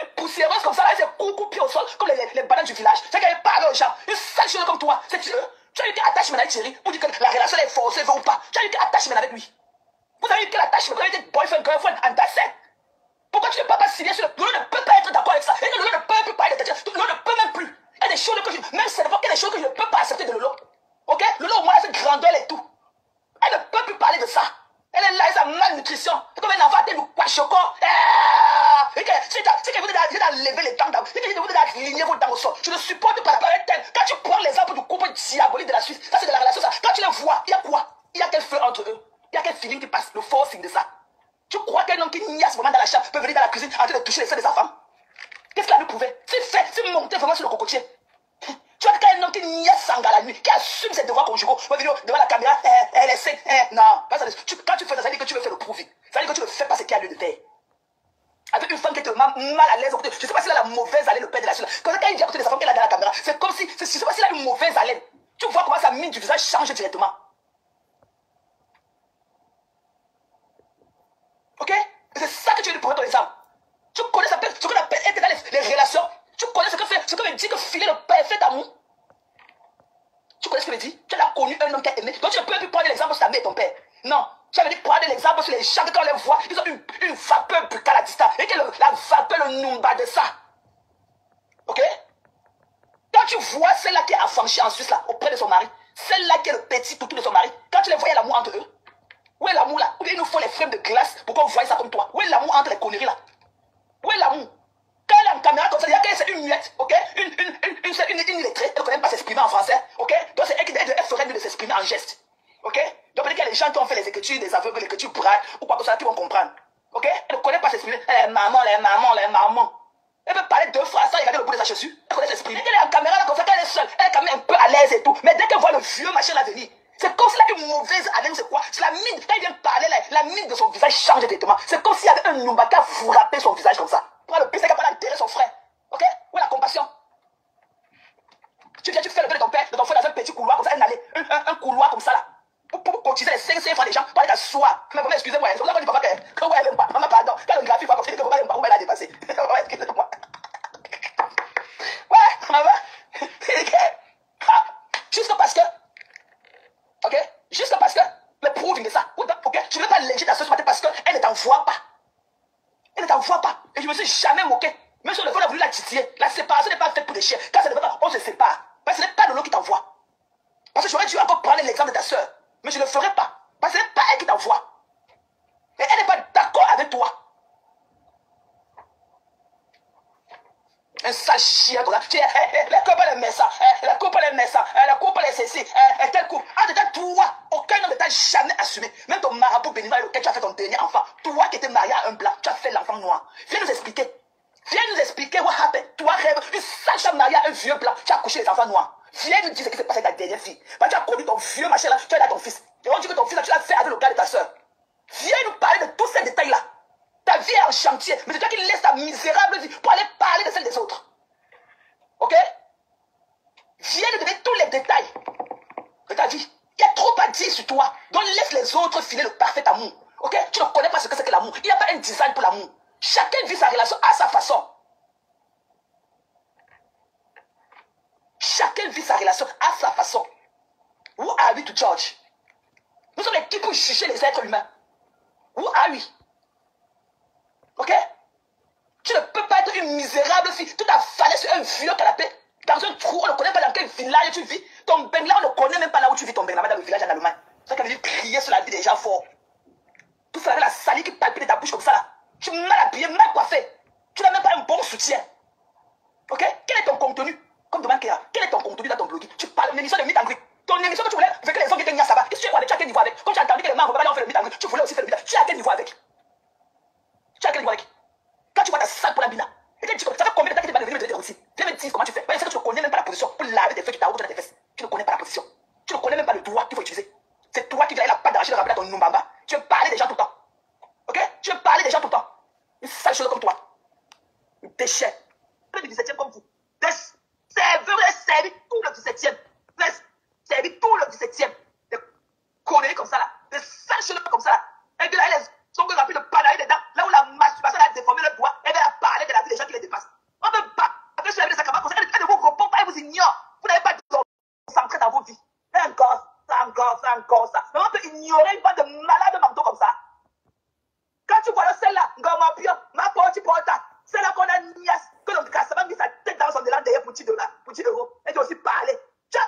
Une poussiéreuse comme ça là, elle s'est coucou pied au sol, comme les bananes du village. C'est qu'elle parle aux gens. Une sale chose comme toi, c'est Dieu. Tu as eu quel attachement avec Thierry pour dire que la relation est forcée, veut ou pas? Tu as eu quel attachement avec lui? Vous avez eu quel attachement? Vous avez été boyfriend, girlfriend, and that's it. Pourquoi tu ne peux pas signer sur le... Lolo ne peut pas être d'accord avec ça. Et Lolo ne peut plus parler de Tatiana. Lolo ne peut même plus. Il y a des choses que je... Même cette époque, il y a des choses que je ne peux pas accepter de Lolo. Ok? Lolo au moins a cette grandeur et tout. Elle ne peut plus parler de ça. Elle est là, elle a malnutrition. C'est comme un enfant, elle nous quoi choco. C'est que vous devez lever les dents d'abord. C'est que vous devez aligner vos dents au sol. Je ne supporte pas la parole telle. Quand tu prends l'exemple du couple diabolique de la Suisse, ça c'est de la relation, ça. Quand tu les vois, il y a quoi? Il y a quel feu entre eux? Il y a quel feeling qui passe? Le forcing de ça. Tu crois qu'un homme qui niaise vraiment dans la chambre peut venir dans la cuisine en train de toucher les seins de sa femme? Qu'est-ce qu'il a lui prouvé? C'est monter vraiment sur le cocotier. Tu vois qu'un homme qui niaise Sanga la nuit, qui assume ses devoirs conjugaux, devant la caméra, elle essaie, non. Quand tu fais ça, ça veut dire que tu veux faire le prouver. Ça veut dire que tu ne fais pas ce qu'il y a lieu de faire. Avec une femme qui est tellement mal à l'aise, je ne sais pas si elle a la mauvaise haleine, le père de la suite. Quand il dit à côté de sa femme qu'elle a dans la caméra, c'est comme si, je ne sais pas si elle a une mauvaise haleine. Tu vois comment sa mine du visage change directement. Ok? C'est ça que tu veux lui prouver ton exemple. Tu connais ce qu'on appelle être dans les relations. Tu connais ce que veut dire que filer le parfait amour. Tu connais ce que veut dire? Tu as connu un homme qui a aimé. Donc tu ne peux plus prendre l'exemple sur ta mère et ton père. Non. Tu avais dit prendre l'exemple sur les gens que quand on les voit, ils ont une vapeur buccale à distance. Et que la vapeur, le numba de ça. Ok? Quand tu vois celle-là qui est affranchie en Suisse, là, auprès de son mari, celle-là qui est le petit toutou de son mari, quand tu les vois, il y a l'amour entre eux. Où est l'amour là? Ou bien il nous faut les frames de glace pour qu'on voie ça comme toi. Où est l'amour entre les conneries là? Où est l'amour? Quand elle est en caméra comme ça, il y a qu'elle, c'est une muette, ok? Une lettrée, elle ne connaît pas s'exprimer en français, ok? Donc c'est elle ferait mieux de s'exprimer en geste, ok? Donc peut-être qu'il y a des gens qui ont fait les écritures des aveugles, les écritures brailles, ou quoi que ce soit, qui vont comprendre, ok? Elle ne connaît pas s'exprimer. Les mamans. Elle peut parler 2 phrases sans regarder le bout de sa chaussure. Elle connaît s'exprimer. Elle est en caméra là comme ça, quand elle est seule, elle est quand même un peu à l'aise et tout. Mais dès qu'elle voit le vieux machin là venir, c'est comme si elle a une mauvaise haleine, c'est quoi? C'est la mine, quand il vient parler là, la mine de son visage change directement. C'est comme s'il y avait un Numba qui a frappé son visage comme ça. Pour le pire, c'est capable d'enterrer son frère. Ok? Où est la compassion? Tu viens, tu fais le bien de ton père, de ton frère dans un petit couloir comme ça, un couloir comme ça là. Pour cotiser les 5 francs des gens, pour aller t'asseoir. Mais vraiment, excusez-moi, c'est pour ça qu'on dit papa que ouais, elle aime pas. Maman, pardon. Quand le graphique va confiner que papa aime pas, où elle a dépassé. Excusez-moi. Ouais, maman. Juste parce que. Ok? Juste parce que. Le proving de ça. Ok? Tu ne veux pas léger ta soeur ce matin parce qu'elle ne t'envoie pas. Elle ne t'envoie pas. Et je me suis jamais moqué. Même si on a voulu la titiller. La séparation n'est pas faite pour des chiens. Quand ça ne veut pas, on se sépare. Parce que ce n'est pas Lolo qui t'envoie. Parce que j'aurais dû encore prendre l'exemple de ta soeur. Mais je ne le ferai pas. Parce que ce n'est pas elle qui t'envoie. Et elle n'est pas d'accord avec toi. Un sale chien comme ça. Tu dis, la couple elle met ça. La couple elle met ça. La couple elle est ceci. Telle couple. En tout cas, toi, aucun homme ne t'a jamais assumé. Même ton marabout béninois avec lequel tu as fait ton dernier enfant. Toi qui étais marié à un blanc, tu as fait l'enfant noir. Viens nous expliquer. Viens nous expliquer what happened. Toi, rêve, une sale femme mariée à un vieux blanc. Tu as couché les enfants noirs. Viens nous dire ce qui s'est passé avec ta dernière fille. Parce que tu as connu ton vieux machin là. Tu as là ton fils. Et on dit que ton fils là, tu l'as fait avec le gars de ta soeur. Viens nous parler de tous ces détails là. Ta vie est en chantier, mais c'est toi qui laisses ta misérable vie pour aller parler de celle des autres. Ok? Viens nous donner tous les détails de ta vie. Il y a trop à dire sur toi. Donc laisse les autres filer le parfait amour. Ok? Tu ne connais pas ce que c'est que l'amour. Il n'y a pas un design pour l'amour. Chacun vit sa relation à sa façon. Chacun vit sa relation à sa façon. Who are we to judge? Nous sommes les qui pour juger les êtres humains. Who are we? Ok? Tu ne peux pas être une misérable fille. Tu t'affalais sur un vieux canapé. Dans un trou, on ne connaît pas dans quel village tu vis. Ton bengla, on ne connaît même pas là où tu vis ton bengla, dans le village en Allemagne. Ça veut dire crier sur la vie des gens forts. Tout ça avec la salive qui palpite ta bouche comme ça là. Tu es mal habillé, mal coiffé. Tu n'as même pas un bon soutien. Ok? Quel est ton contenu? Comme demande Kéa, quel est ton contenu dans ton blog? Tu parles d'une émission de meet and greet. Ton émission que tu voulais avec les hommes qui étaient nias là-bas. Qu'est-ce que tu es à quel niveau avec? Comme tu as entendu que les membres ont fait le meet and greet, tu voulais aussi faire le meet and greet. Tu es à quel niveau avec? Tu es à quel niveau avec? Quand tu toi qui viens la patte d'arracher le rappel à ton numbamba. Tu veux parler des gens tout le temps. Ok? Tu veux parler des gens tout le temps. Une sale chose comme toi. Un déchet. Du 17e comme vous. Vous avez servi tout le 17e. Vous avez servi tout le 17e. Des conneries comme ça là. Des sales choses comme ça là. Et de là, les ongles remplis de panaille dedans. Là où la masturbation a déformé le doigt. Et bien, elle a parlé de la vie des gens qui les dépassent. On ne peut pas. Avec ce des sacraments comme ça, elle ne vous répond pas et vous ignore. Vous n'avez pas concentré dans vos vies. Et encore ça. Mais on peut ignorer une bande de malades mentaux comme ça. Quand tu vois celle-là, ma porte, celle-là qu'on a niasse, que le cassement mis sa tête dans son élan derrière pour 10 $, et tu as aussi parlé. Tu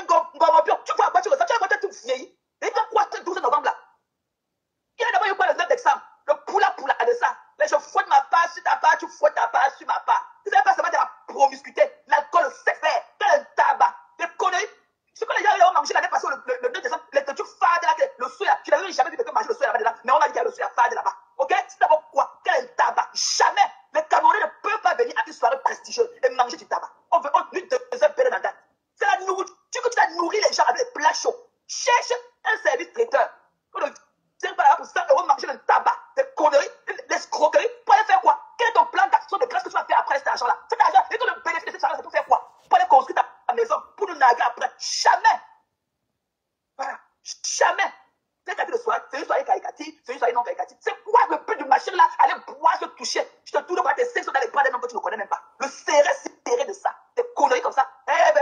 vois à quoi tu ressembles, tu as quoi tout vieilli. Et tu quoi, le 12 novembre là. Il y a d'abord eu quoi le 9 décembre, le poula de ça. Mais je fouette ma part sur ta part, tu fouettes ta part sur ma part. Tu ne savais pas seulement de la promiscuité, l'alcool, le sexe, le tabac, des conneries. Ce que les gens ont mangé l'année passée, le 9 décembre, les trucs fades là, le soya. Je n'avais jamais vu quelqu'un manger le soya là-bas, mais on a dit qu'il y a le soya fade là-bas. Ok? C'est d'abord quoi? Quel est le tabac? Jamais. Les Camerounais ne peuvent pas venir à une soirée prestigieuse et manger du tabac. On veut une deuxième période dans date. C'est la nourriture que tu as nourri les gens avec les plats chauds. Cherche un service traiteur. On ne vient pas là pour 100 € manger le tabac, des conneries, des escroqueries. Pour aller faire quoi? Quel est ton plan d'action de grâce que tu vas faire après cet argent-là? Cet argent, et tout le bénéfice de cet argent, c'est pour faire quoi? Pour aller construire ta maison, pour nous naguer après. Jamais. Voilà. Jamais. C'est une soirée caricative, c'est une soirée non caricative. C'est quoi le but du machin là? Aller boire, se toucher. Je te tourne par tes seins dans les bras d'un homme que tu ne connais même pas. Le serré de ça. Des conneries comme ça. Elle va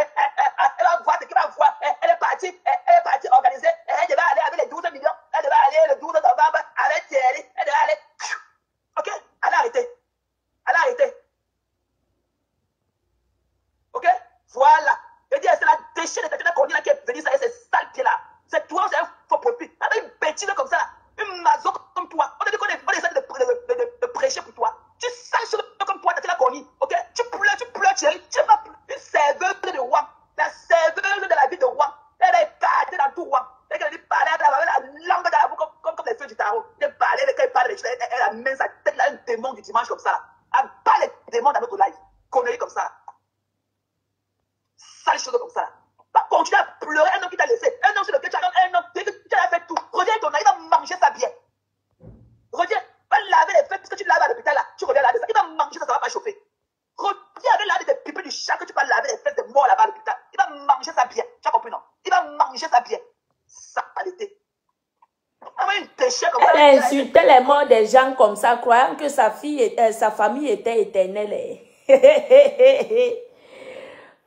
voir, elle va voir. Elle est partie organiser. Elle devait aller avec les 12 millions. Elle devait aller le 12 novembre avec Thierry. Elle devait aller. Ok? Elle a arrêté. Ok? Voilà. Je dis, c'est la déchet de ta tête qu'on dit là qui est venue, ça y est, ces sales pieds là. C'est toi, c'est un faux profit. Avec une bêtise comme ça, une mazo comme toi. On te dit qu'on essaie de prêcher pour toi. Tu saches comme toi, t'as la connie. Ok? Tu pleures, Thierry. Tu vas une serveuse de roi. La serveuse de la vie de roi. Elle est écartée dans tout roi. Elle dit parler avec la langue dans la bouche comme les feux du tarot. Elle parlait, elle parle, elle amène sa tête là, un démon du dimanche comme ça. Elle parle les démons dans notre live. Conneries comme ça. Sale chose comme ça. Pas continuer à pleurer un homme qui t'a laissé. Un homme sur lequel tu as un homme, tu as fait tout. Reviens ton il va manger sa bière. Reviens, va laver les fesses parce que tu laves à l'hôpital là. Tu reviens laver ça. Il va manger ça, ça va pas chauffer. Reviens avec laver des pipes du chat que tu vas laver les fesses de mort là-bas à l'hôpital. Il va manger sa bière. Tu as compris non? Il va manger sa bière. Saleté. Une déchet comme ça. Elle insultait les morts des gens comme ça, croyant que sa famille était éternelle.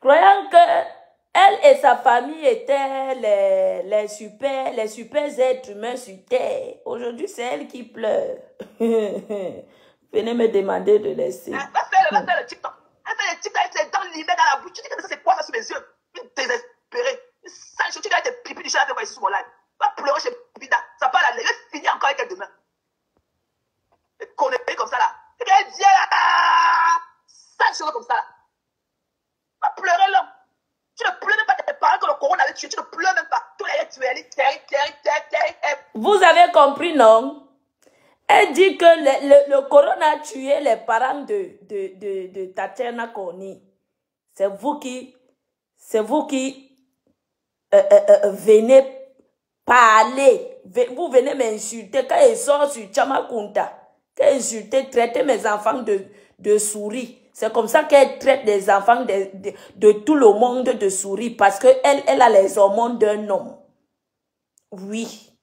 Croyant que elle et sa famille étaient les super êtres humains sur terre. Aujourd'hui, c'est elle qui pleure. Venez me demander de laisser. Va faire le TikTok. Elle fait le TikTok avec ses dents limées dans la bouche. Tu dis que ça, c'est quoi ça sous mes yeux? Une désespérée. Une sale chose. Tu dis avec tes pipis du chat, ici sur mon live. Va pleurer chez Pipida. Ça part là. Elle finit encore avec elle demain. Les conneries comme ça là. Et qu'elle vient là. Sale chose comme ça là. Va pleurer l'homme. Tu ne pleures même pas tes parents que le corona avait tué. Tu ne pleures même pas. Tout est tué. Vous avez compris, non? Elle dit que le corona a tué les parents de Tatiana Koni. C'est vous qui venez parler. Vous venez m'insulter. Quand ils sortent sur Chamakunta, quand ils insultent, traitez mes enfants de souris. C'est comme ça qu'elle traite les enfants de tout le monde de souris. Parce qu'elle a les hormones d'un homme. Oui.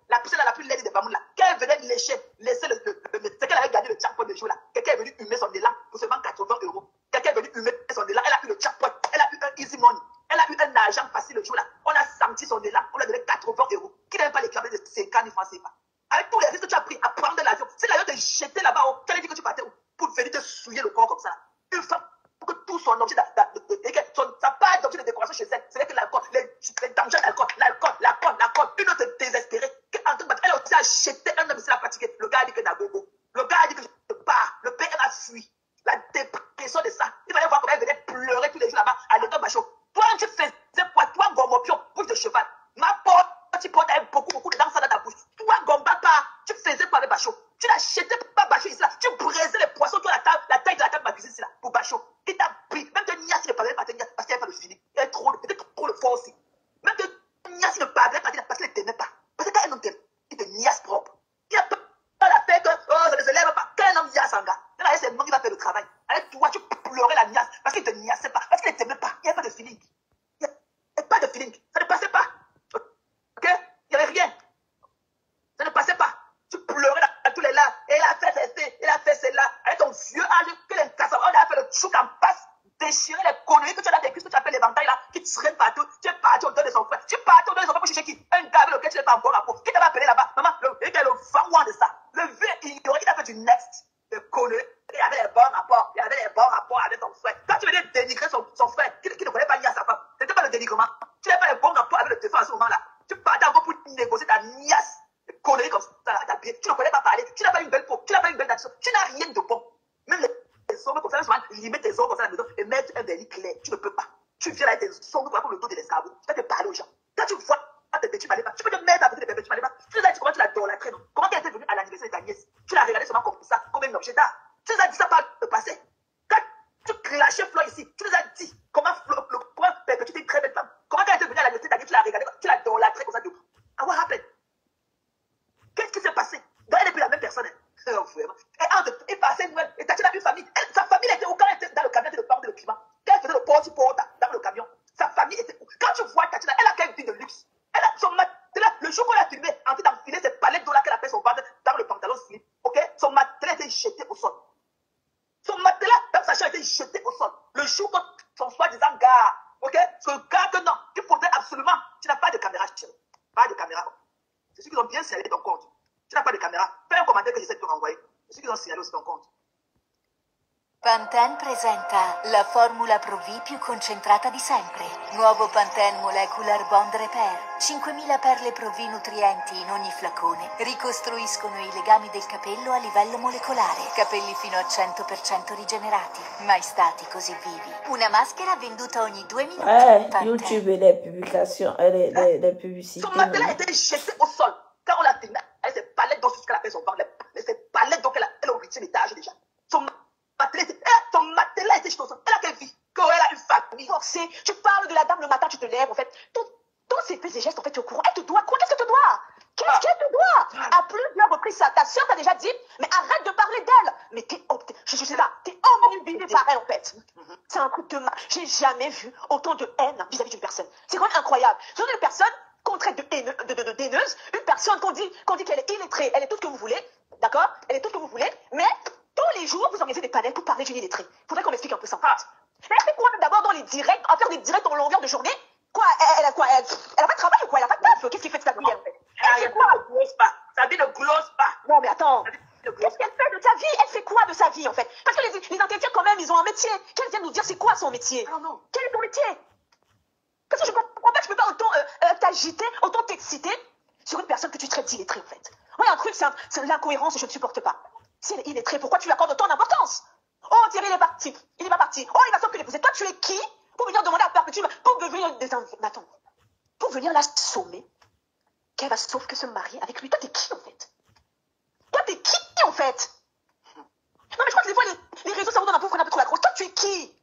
La poussière la plus laide des Bamoula. Qu'elle venait laisser c'est qu'elle avait gagné le jackpot de jour là. Quelqu'un est venu humer son élan pour seulement 80 €. Quelqu'un est venu humer son élan. Elle a eu le jackpot. Elle a eu un easy money. Elle a eu un argent facile le jour là. On a senti son élan. On lui a donné 80 €. Qui n'aime pas l'équivalent de 50 francs CFA? Avec tous les risques que tu as pris à prendre l'avion. Si l'avion te jeté là-bas, tu allais dire que tu partais où? Pour venir te souiller le corps comme ça. Une femme, pour que tout son objet sa part d'objet de décoration chez elle, c'est que l'alcool, les dangers d'alcool, l'alcool, une autre désespérée. Elle a aussi acheté un homme, c'est la pratiquer. Le gars a dit que Nagogo. Le gars a dit que je pars. Le père a fui. La dépression de ça. Il fallait voir comment elle venait pleurer tous les jours là-bas à l'école Bachot. Toi, tu faisais quoi? Toi, Gomopion, bouche de cheval. Ma porte, tu portes beaucoup de dans ça dans ta bouche. Toi, Gombapa, tu faisais quoi avec Bachot? Tu n'achetais pas Bachot ici là. Tu brisais les poissons sur la taille de la table de ma cuisine ici là pour Bachot. Il t'a pris. Même te niasse, il ne parlait pas te niasse parce qu'il n'y avait pas pas de feeling. Il n'y avait pas de feeling. Ça ne passait pas. Ok? Il n'y avait rien. Ça ne passait pas. Tu pleurais dans tous les larmes. Et il a fait ceci, il a fait cela. Avec ton vieux âge, que les cassavants, on a fait le chouk en passe, déchirer les conneries que tu as vécues, que tu appelles l'éventail là, qui te traînent partout. Tu es parti au dos de son frère. Tu es parti au dos de son frère pour chercher qui? Un gars avec lequel tu n'es pas encore à peau. Qui t'avait appelé là-bas? Maman, il était le vent de ça. Le vieux ignoré qui t'a fait du next. Le connerie. Il avait les bons rapports. Il avait les bons rapports avec son frère. Quand tu venais dénigrer son frère, qui ne connaît pas ni à sa femme, ce n'était pas le dénigrement. Tu n'avais pas les bons rapports avec le défunt à ce moment-là. Tu partais encore pour négocier ta niasse. Conneries comme ça, tu ne connais pas parler, tu n'as pas une belle peau, tu n'as pas une belle nature, tu n'as rien de bon. Même les ongles comme ça, souvent, limite tes ongles comme ça à la maison et mettre un vernis clair, tu ne peux pas. Tu viens là avec tes ongles comme le dos de l'escargot, tu vas te parler aux gens. Quand tu vois tes petits malébas, tu peux te mettre à côté des bébés, tu malébas. Tu sais comment tu l'adores, la traîne. Comment tu es venu à l'anniversaire de ta nièce? Tu l'as regardé seulement comme ça, comme un objet d'art. Tu nous as dit ça par le passé. Quand tu clashais Flo ici, tu nous as dit comment perpétuer une très belle femme. Comment tu es venu à l'anniversaire de ta nièce, tu l'as regardé, tu l'adores, la traîne comme ça. Ah, what happened? Qu'est-ce qui s'est passé? Elle n'est plus la même personne. Oh, vraiment. Et passait Noël. Et Tatiana a une famille. Sa famille était où quand elle était dans le camion, elle était le parent de le climat. Quand elle faisait le porte-porte dans le camion, sa famille était où? Quand tu vois Tatiana, elle a quand même une vie de luxe. Elle a son matelas. Le jour qu'on l'a filmé, en train d'enfiler ses palettes d'eau là qu'elle a fait son ventre dans le pantalon slip. Ok? Son matelas était jeté au sol. Son matelas, dans sa chambre, était jeté au sol. Le jour où son soi-disant gars, ok? Ce gars que non, il faudrait absolument. Tu n'as pas de caméra, chérie. Pas de caméra. C'est ceux qui ont bien signalé ton compte. Tu n'as pas de caméra. Fais un commentaire que j'essaie de te renvoyer. C'est ceux qui ont signalé aussi ton compte. Pantene presenta la formula Pro V più concentrata di sempre. Nuovo Pantene Molecular Bond Repair. 5000 perle Pro V nutrienti in ogni flacone ricostruiscono i legami del capello a livello molecolare. Capelli fino a 100% rigenerati. Mai stati così vivi. Una maschera venduta ogni 2 minuti. Pantene. YouTube et les publications, les publicités. Son matelas était jeté au sol. Quand on l'a filmé, elle s'est palette d'eau jusqu'à la fait son ventre. Elle s'est palette d'eau qu'elle a au 8e étage déjà. Son matelas était jeté au sol. Elle a quelle vie? Elle a une famille. Forcée. Tu parles de la dame le matin, tu te lèves en fait. Tous ces faits et gestes en fait, tu es au courant. Elle te doit quoi? Qu'est-ce qu'elle te doit? Qu'est-ce qu'elle te doit? À plusieurs reprises, ça. Ta soeur t'a déjà dit, mais arrête de parler d'elle. Mais je sais pas, t'es omnibulée par elle en fait. C'est un coup de main. J'ai jamais vu autant de haine vis-à-vis d'une personne. C'est quand même incroyable. Ce sont des personnes qu'on traite de haineuse, une personne qu'on dit qu'elle est illettrée, elle est tout ce que vous voulez, d'accord? Elle est tout ce que vous voulez, mais tous les jours, vous organisez des panels pour parler d'une illettrée. Faudrait qu'on m'explique un peu ça. Elle fait quoi d'abord dans les directs, en faire des directs en longueur de journée? Quoi? Elle a quoi? Elle a pas de travail ou quoi? Elle a pas de taf? Qu'est-ce qu'il fait de sa vie en fait? Elle fait quoi? Sa vie ne glosse pas. Non mais attends. Qu'est-ce qu'elle fait de sa vie? Elle fait quoi de sa vie en fait? Parce que les intellectuels quand même, ils ont un métier. Qu'elle vient nous dire c'est quoi son métier? Non. Quel est ton métier? Parce que je comprends pas que je peux pas autant t'agiter, autant t'exciter sur une personne que tu traites d'illettrée en fait. Ouais, un truc, c'est l'incohérence et je ne supporte pas. Si elle est illettrée, pourquoi tu lui accordes autant d'importance? Oh, Thierry, il est parti. Il est pas parti. Oh, il va s'occuper de toi, tu es qui pour venir demander à perpétuer, pour venir attends, pour venir la sommer, qu'elle va sauf que se marier avec lui. Toi, t'es qui en fait? Toi, t'es qui en fait? Non, mais je crois que des fois, les réseaux, ça vous donne un peu trop la grosse. Toi, tu es qui?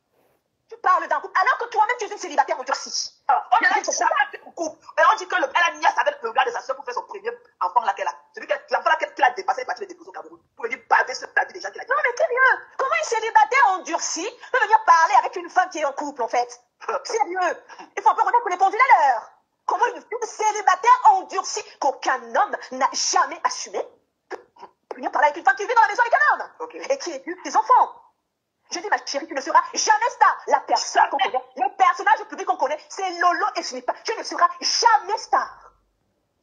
Tu parles d'un couple, alors que toi-même, tu es une célibataire endurcie. On dit que elle a niasse avec le gars de sa soeur pour faire son premier enfant là qu'elle a. Celui l'enfant là qu'elle a dépassé, elle est partie le déposer au Cameroun. Pour venir baver sur la vie des gens qu'elle a. Non, mais sérieux, comment une célibataire endurcie peut venir parler avec une femme qui est en couple en fait? Sérieux, il faut un peu remettre les pendules à l'heure. Comment une célibataire endurcie qu'aucun homme n'a jamais assumé peut venir parler avec une femme qui vit dans la maison avec un homme et qui éduque des enfants? Je dis, ma chérie, tu ne seras jamais star. La personne qu'on connaît, le personnage public qu'on connaît, c'est Lolo et ce n'est pas. Tu ne seras jamais star.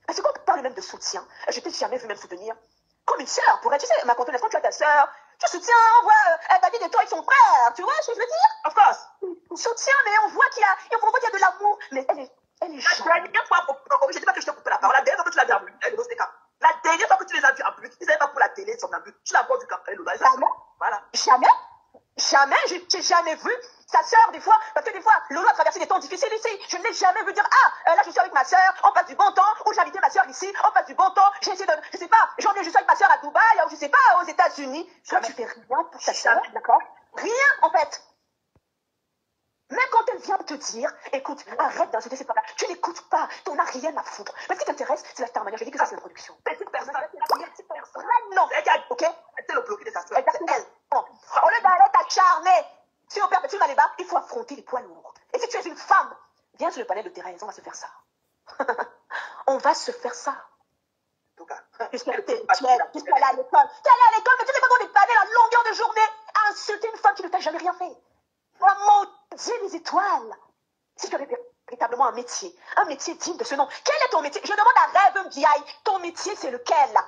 Parce que quand on parle même de soutien, je t'ai jamais vu même soutenir comme une sœur. Pour elle, tu sais, ma contenance, quand tu as ta sœur, tu soutiens, on voit David et toi et son frère. Tu vois ce que je veux dire? Of course. Soutien, mais on voit qu'il y a de l'amour. Mais elle est la dernière fois, je ne dis pas que je t'ai coupé la parole. La dernière fois que tu l'as vu en but, la dernière fois que tu les as vus en but, ils n'avaient pas pour la télé, son but. Tu l'as vu du camp. Voilà. Jamais, j'ai jamais vu sa sœur des fois, parce que des fois, Lolo a traversé des temps difficiles ici. Je ne l'ai jamais vu dire, là je suis avec ma sœur, on passe du bon temps, ou j'ai invité ma sœur ici, on passe du bon temps, j'ai essayé de, je sais pas, je suis avec ma sœur à Dubaï, ou je sais pas, aux États-Unis. Toi, tu fais rien pour ta sœur, d'accord? Rien, en fait. Même quand elle vient te dire, écoute, arrête d'insulter ces femmes-là, tu n'écoutes pas, t'en as rien à foutre. Mais ce qui t'intéresse, c'est la star mania. Je dis que ça, c'est la production. Cette personne, non, ok? C'est le bloqué de sa sœur, c'est elle. Au lieu d'aller t'acharner sur perpétuer dans les bars, il faut affronter les poids lourds. Et si tu es une femme, viens sur le panel de terrain, on va se faire ça. On va se faire ça. En tout cas, tu es allé à l'école. Tu es allé à l'école, mais tu n'es pas dans des panels en longueur de journée à insulter une femme qui ne t'a jamais rien fait. Voilà, maudit les étoiles. Si tu avais véritablement un métier digne de ce nom, quel est ton métier? Je demande à Rêve Ndiaye, ton métier c'est lequel?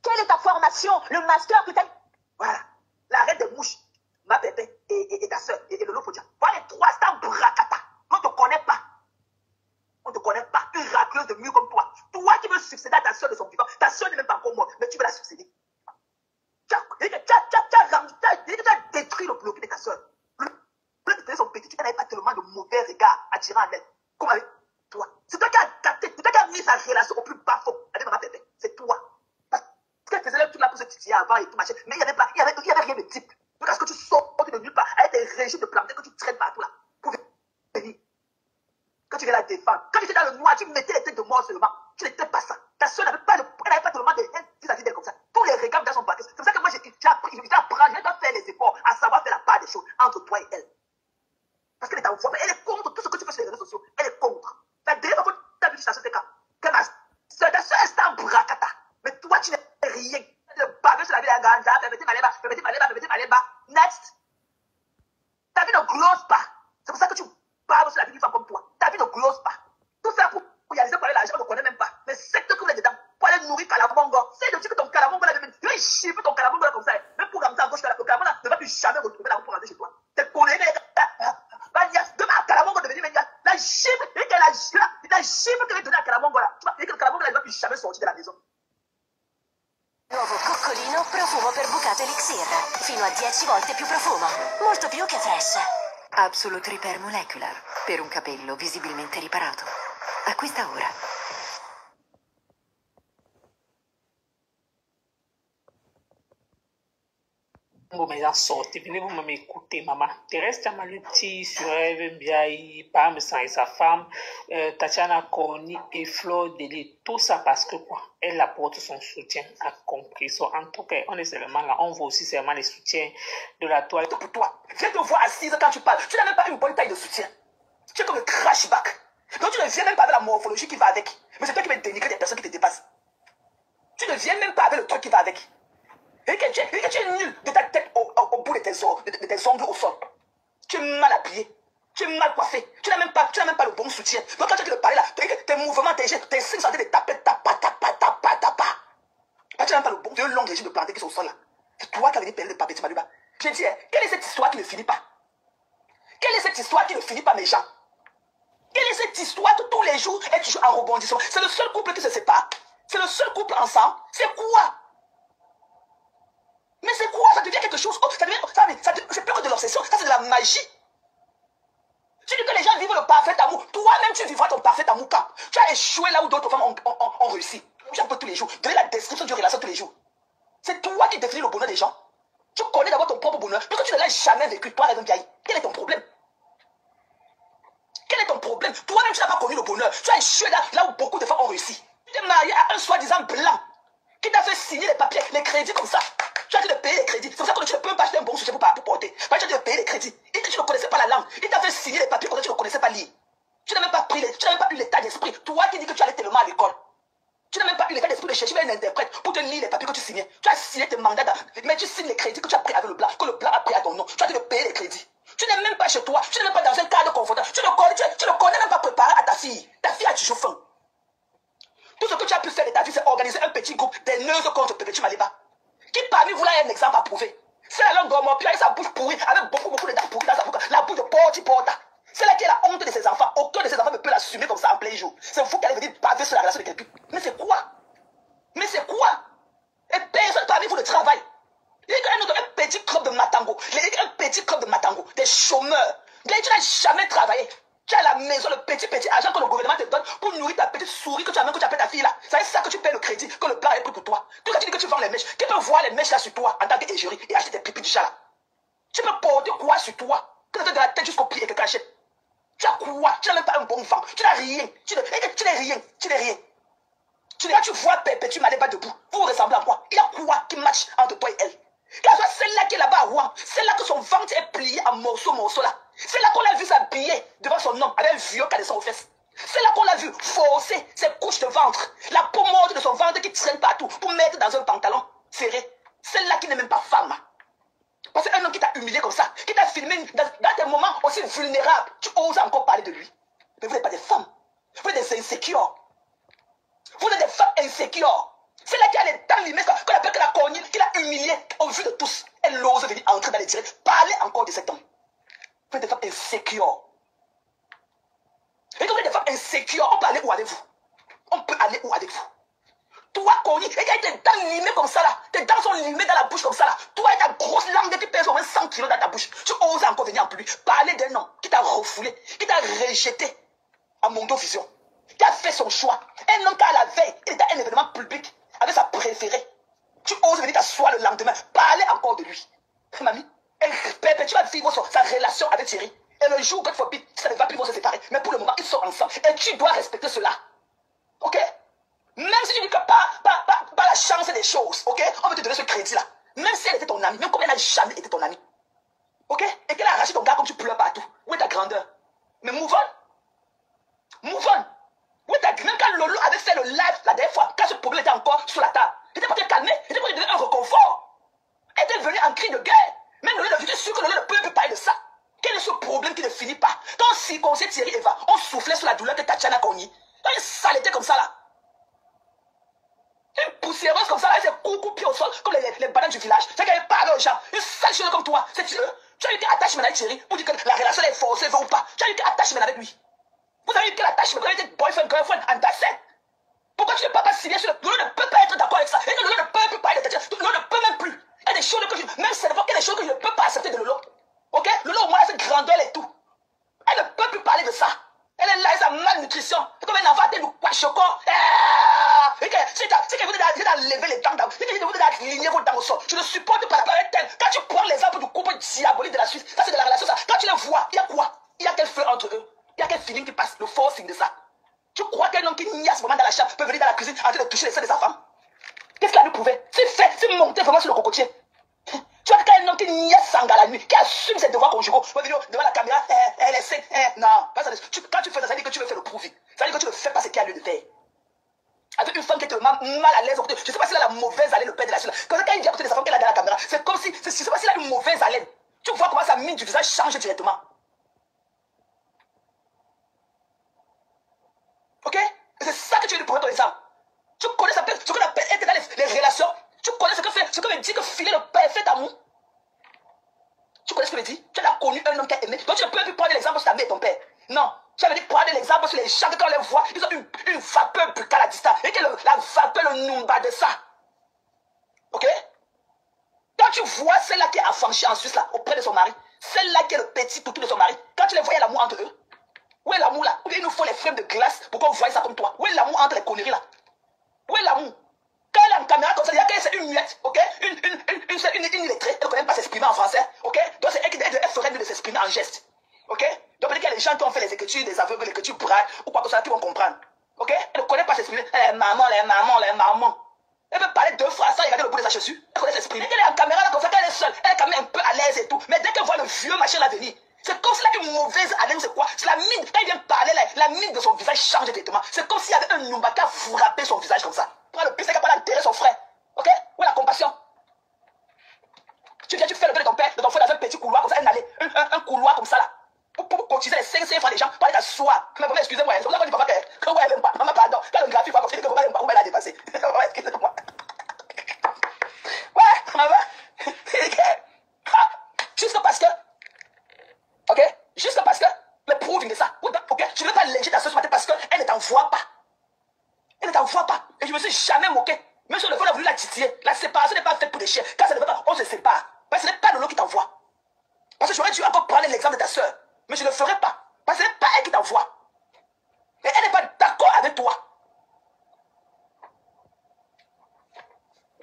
Quelle est ta formation? Le master que tu as? Voilà, l'arrêt des mouches, ma bébé et ta soeur et le Lofodia. Voilà les 3 stars bracata. On ne te connaît pas. On ne te connaît pas, une racleuse de mur comme toi. Toi qui veux succéder à ta soeur de son vivant. Ta soeur n'est même pas encore morte, mais tu veux la succéder. Tu as détruit le bloc de ta soeur. Le de son petit, tu n'avais pas tellement de mauvais regards attirant à elle. Comme avec toi. C'est toi qui as capté, c'est toi qui as mis sa relation au plus bas fond avec maman bébé. C'est toi. Parce qu'elle faisait le truc là pour se titiller avant et tout machin. Mais il n'y avait rien de type. Donc est-ce que tu sors de nulle part avec des régimes de planter que tu traînes partout là pour venir. Quand tu viens la défendre, quand tu étais dans le noir, tu mettais les têtes de mort seulement. Tu n'étais pas ça. Ta soeur n'avait pas tellement de haine vis-à-vis d'elle comme ça. Tous les regards dans son paquet. C'est pour ça que moi, j'ai appris, je dois faire les efforts à savoir faire la part des choses entre toi et elle. Parce qu'elle est en foi, mais elle est contre tout ce que tu fais sur les réseaux sociaux. Elle est contre. La dernière fois que tu as vu sur ta soeur, que ta soeur est un bracata. Mais toi, tu n'es rien. Le baveux sur la vie de la Ganza, next. Ta vie ne glose pas. C'est pour ça que tu baves sur la vie d'une femme comme toi. Ta vie ne glose pas. Tout ça pour réaliser pour aller l'argent, on ne connaît même pas. Mais c'est que tu es dedans pour aller nourrir Kalamongo. C'est de dire que ton Kalamongo là, il va chipper ton Kalamongo là comme ça. Même pour ramener à gauche, le Kalamongo là ne va plus jamais retrouver la route pour rentrer chez toi. T'es collé, demain Kalamongo devenir la chiffre que va donner à Kalamongo là. Tu vas dire que le Kalamongo là ne va plus jamais sortir de la maison. Nuovo Coccolino profumo per bucato elixir. Fino a 10 volte più profumo. Molto più che fresh. Absolute Repair Molecular. Per un capello visibilmente riparato. Acquista ora. Bon, mes gens sortez, venez vous m'écouter, maman. Thérèse Tamaluti sur Rêve Ndiaye, Parmesan et sa femme, Tatiana Corny et Flore Délé. Tout ça parce que quoi? Elle apporte son soutien, a compris. So, en tout cas, on est seulement là, on voit aussi seulement les soutiens de la toile. Pour toi, viens te voir assise quand tu parles. Tu n'as même pas une bonne taille de soutien. Tu es comme le crashback. Donc tu ne viens même pas avec la morphologie qui va avec. Mais c'est toi qui vas dénigrer des personnes qui te dépassent. Tu ne viens même pas avec le truc qui va avec. Et que tu es nul de ta tête au bout de tes ongles au sol. Tu es mal habillé. Tu es mal coiffé. Tu n'as même pas le bon soutien. Donc quand tu as parler là, tes mouvements, tes signes sont en train de taper, tapa. Tu n'as même pas le bon, deux longs régimes de planter qui sont au sol là. C'est toi qui as venu payer le papier, Maluba. Je dis, quelle est cette histoire qui ne finit pas? Quelle est cette histoire qui ne finit pas, mes gens? Quelle est cette histoire que tous les jours est toujours en rebondissement? C'est le seul couple qui se sépare. C'est le seul couple ensemble. C'est quoi? Mais c'est quoi? Ça devient quelque chose. C'est plus que de l'obsession. Ça, c'est de la magie. Tu dis que les gens vivent le parfait amour. Toi-même, tu vivras ton parfait amour quand tu as échoué là où d'autres femmes ont réussi. Tu as tous les jours. Donner la description d'une relation tous les jours. C'est toi qui définis le bonheur des gens. Tu connais d'abord ton propre bonheur. Parce que tu ne l'as jamais vécu. Toi, Rêve Ndiaye. Quel est ton problème? Quel est ton problème? Toi-même, tu n'as pas connu le bonheur. Tu as échoué là où beaucoup de femmes ont réussi. Tu t'es marié à un soi-disant blanc qui t'a fait signer les papiers, les crédits comme ça. Tu as dû payer les crédits. C'est pour ça que tu ne peux pas acheter un bon sujet pour porter. Parce que tu as dû payer les crédits. Et que tu ne connaissais pas la langue. Il t'a fait signer les papiers parce que tu ne connaissais pas lire. Tu n'as même pas eu l'état d'esprit. Toi qui dis que tu allais tellement à l'école. Tu n'as même pas eu l'état d'esprit de chercher un interprète pour te lire les papiers que tu signais. Tu as signé tes mandats, mais tu signes les crédits que tu as pris avec le blanc, que le blanc a pris à ton nom. Tu as dû payer les crédits. Tu n'es même pas chez toi. Tu n'es même pas dans un cadre confortable. Tu ne connais même pas préparer à ta fille. Ta fille a toujours faim. Tout ce que tu as pu faire de ta vie, c'est organiser un petit groupe des neuses contre Pépé Maliba. Qui parmi vous là est un exemple à prouver? C'est la langue d'homme, puis avec sa bouche pourrie, avec beaucoup de dents pourries dans sa bouche, la bouche de porta. C'est là qui est la honte de ses enfants. Aucun de ses enfants ne peut l'assumer comme ça en plein jour. C'est vous qui allez venir baver sur la relation de quelqu'un. Mais c'est quoi? Mais c'est quoi? Et personne parmi vous ne travaille. Il y a un petit club de Matango. Un petit club de Matango. Des chômeurs. Mais tu n'as jamais travaillé. Tu as à la maison le petit argent que le gouvernement te donne pour nourrir ta petite souris que tu appelles ta fille là. C'est ça que tu payes le crédit, que le blanc est pris pour toi. Quand tu dis que tu vends les mèches, qui peut voir les mèches là sur toi en tant qu'égérie et acheter des pipis du chat là? Tu peux porter quoi sur toi? Que tu de la tête jusqu'au pied et que tu achètes. Tu as quoi? Tu n'as même pas un bon vent. Tu n'as rien. Tu n'es rien. Quand tu vois Pépé Maliba debout, vous vous ressemblez à quoi? Il y a quoi qui match entre toi et elle? Qu'elle soit celle-là qui est là-bas à Rouen, celle-là que son ventre est plié en morceaux là. C'est là qu'on l'a vu s'habiller devant son homme avec un vieux caleçon aux fesses. C'est là qu'on l'a vu forcer ses couches de ventre, la peau morte de son ventre qui traîne partout pour mettre dans un pantalon serré. Celle-là qui n'est même pas femme. Parce qu'un homme qui t'a humilié comme ça, qui t'a filmé dans des moments aussi vulnérables, tu oses encore parler de lui. Mais vous n'êtes pas des femmes. Vous êtes des insécures. Vous êtes des femmes insécures. C'est là qui a les dents limées, qu'on appelle que la cornille, qui l'a humiliée au vu de tous. Elle ose venir entrer dans les tirés. Parlez encore de cet homme. Vous êtes des femmes insécures. Et quand vous êtes des femmes insécures, on peut aller où avec vous? On peut aller où avec vous? Toi, cornille, et tes dents limées comme ça là, tes dents sont limées dans la bouche comme ça là. Toi et ta grosse langue qui pèse au moins 100 kilos dans ta bouche. Tu oses encore venir en plus parler d'un homme qui t'a refoulé, qui t'a rejeté à Mondovision, qui a fait son choix. Un homme qui à la veille, il était à un événement public avec sa préférée. Tu oses venir t'asseoir le lendemain, parler encore de lui. Mamie, tu vas vivre sa relation avec Thierry. Et le jour où God forbid, ça ne va plus se séparer. Mais pour le moment, ils sont ensemble. Et tu dois respecter cela. Ok? Même si tu dis que pas la chance des choses, ok? On veut te donner ce crédit-là. Même si elle était ton amie, même comme elle n'a jamais été ton amie. Ok? Et qu'elle a arraché ton gars comme tu pleures partout. Où est ta grandeur? Mais move on. Move on. Où est ta grandeur? Même quand Lolo avait fait le live la dernière fois, quand ce problème était encore sur la table, il était pour te calmer, il était pour te donner un reconfort. Elle était venue en cri de guerre. Même Lolo, je suis sûr que Lolo ne peut plus parler de ça. Quel est ce problème qui ne finit pas? Quand on circonçait Thierry et Eva, on soufflait sur la douleur que Tatiana Cogny. Quand une saleté comme ça là. Une poussiéreuse comme ça là, elle s'est coucou au sol comme les bananes du village. C'est qu'elle parle aux gens. Une sale chose comme toi. C'est tu as eu quel attachement avec Thierry pour dire que la relation est forcée, veut ou pas. Tu as eu quel attachement avec lui? Vous avez eu quel attachement? Vous avez été boyfriend, girlfriend, entassé. Pourquoi tu ne peux pas signer sur le... Lolo ne peut pas être d'accord avec ça. Et que Lolo ne peut plus parler de Tatiana. Lolo ne peut même plus. Il y a des choses que je... Même si c'est n'importe quelle chose que je ne peux pas accepter de Lolo. Ok? Lolo au moins a cette grandeur et tout. Elle ne peut plus parler de ça. Elle est là, elle a malnutrition. C'est comme un enfant, elle nous quache au corps. C'est que vous devez lever les dents, c'est que vous devez aligner vos dents au sol. Je ne supporte pas la parole telle. Quand tu prends l'exemple du couple diabolique de la Suisse, ça c'est de la relation, ça. Quand tu les vois, il y a quoi? Il y a quel feu entre eux? Il y a quel feeling qui passe? Le forcing de ça. Tu crois qu'un homme qui nie à ce moment dans la chambre peut venir dans la cuisine en train de toucher les seins des enfants? Qu'est-ce qu'il a lui prouvé? C'est fait, c'est monté vraiment sur le cocotier. Tu vois qu'un homme qui nie Sanga la nuit, qui assume ses devoirs conjugaux, devant la caméra, elle essaie, non, pas ça. Quand tu fais ça, ça veut dire que tu veux faire le prouver. Ça veut dire que tu ne fais pas ce qu'il y a lieu de faire. Avec une femme qui est tellement mal à l'aise, je ne sais pas si elle a la mauvaise haleine, le père de la suite. Quand il dit à côté de sa femme qu'elle a dans la caméra, c'est comme si, je ne sais pas si elle a une mauvaise haleine. Tu vois comment sa mine du visage change directement. Ok? C'est ça que tu veux lui prouver ton exemple. Tu connais ce qu'on appelle être dans les relations. Tu connais ce que veut dire que filer le parfait amour. Tu connais ce que veut dire? Tu as connu un homme qui a aimé. Donc tu ne peux plus prendre l'exemple sur ta mère et ton père. Non. Tu avais dit prendre l'exemple sur les gens que quand on les voit, ils ont une vapeur buccale à distance. Et que la vapeur, le numba de ça. Ok? Quand tu vois celle-là qui est affranchie en Suisse là, auprès de son mari, celle-là qui est le petit toutou de son mari, quand tu les vois, il y a l'amour entre eux. Où est l'amour là? Ou bien il nous faut les frères de glace pour qu'on voie ça comme toi. Où est l'amour entre les conneries là? Où est l'amour? Quand elle a une caméra comme ça, il y a qu'elle, c'est une muette, ok? Une lettrée, elle ne connaît pas s'exprimer en français, ok? Donc c'est elle ferait mieux de s'exprimer en geste, ok? Donc peut-être qu'il y a des gens qui ont fait les écritures, des aveugles, les écritures brailles, ou quoi que ce soit, qui vont comprendre, ok? Elle ne connaît pas s'exprimer, les mamans. Elle veut parler deux phrases sans regarder le bout de sa chaussure, elle connaît s'exprimer. Elle est en caméra là comme ça, quand elle est seule, elle est quand même un peu à l'aise et tout, mais dès qu'elle voit le vieux machin là venir, c'est comme s'il a une mauvaise haleine, c'est quoi? C'est la mine, quand il vient parler là, la mine de son visage change directement. C'est comme s'il y avait un numba qui a frappé son visage comme ça. Prends le pire, c'est capable d'enterrer son frère. Ok? Où est la compassion? Tu viens, tu fais le peu de ton père, de ton frère dans un petit couloir comme ça, un couloir comme ça là. Pour cotiser les 500 francs des gens, pour aller t'asseoir. Mais vraiment, excusez-moi, c'est pour ça qu'on dit papa que ouais, elle aime pas. Maman, pardon. Quand le graphique va comme ça, que maman aime pas, où elle a dépassé. Excusez-moi. Ouais, maman. Juste parce que. Ok? Juste parce que. Le proving de ça. Ok? Je ne veux pas léger ta soeur ce matin parce qu'elle ne t'envoie pas. Elle ne t'envoie pas. Et je ne me suis jamais moqué. Même si le fond a voulu la titiller. La séparation n'est pas faite pour des chiens. Quand ça ne veut pas, on se sépare. Mais ce n'est pas Lolo qui t'envoie. Parce que j'aurais dû encore prendre l'exemple de ta soeur. Mais je ne le ferai pas. Parce que ce n'est pas elle qui t'envoie. Et elle n'est pas d'accord avec toi.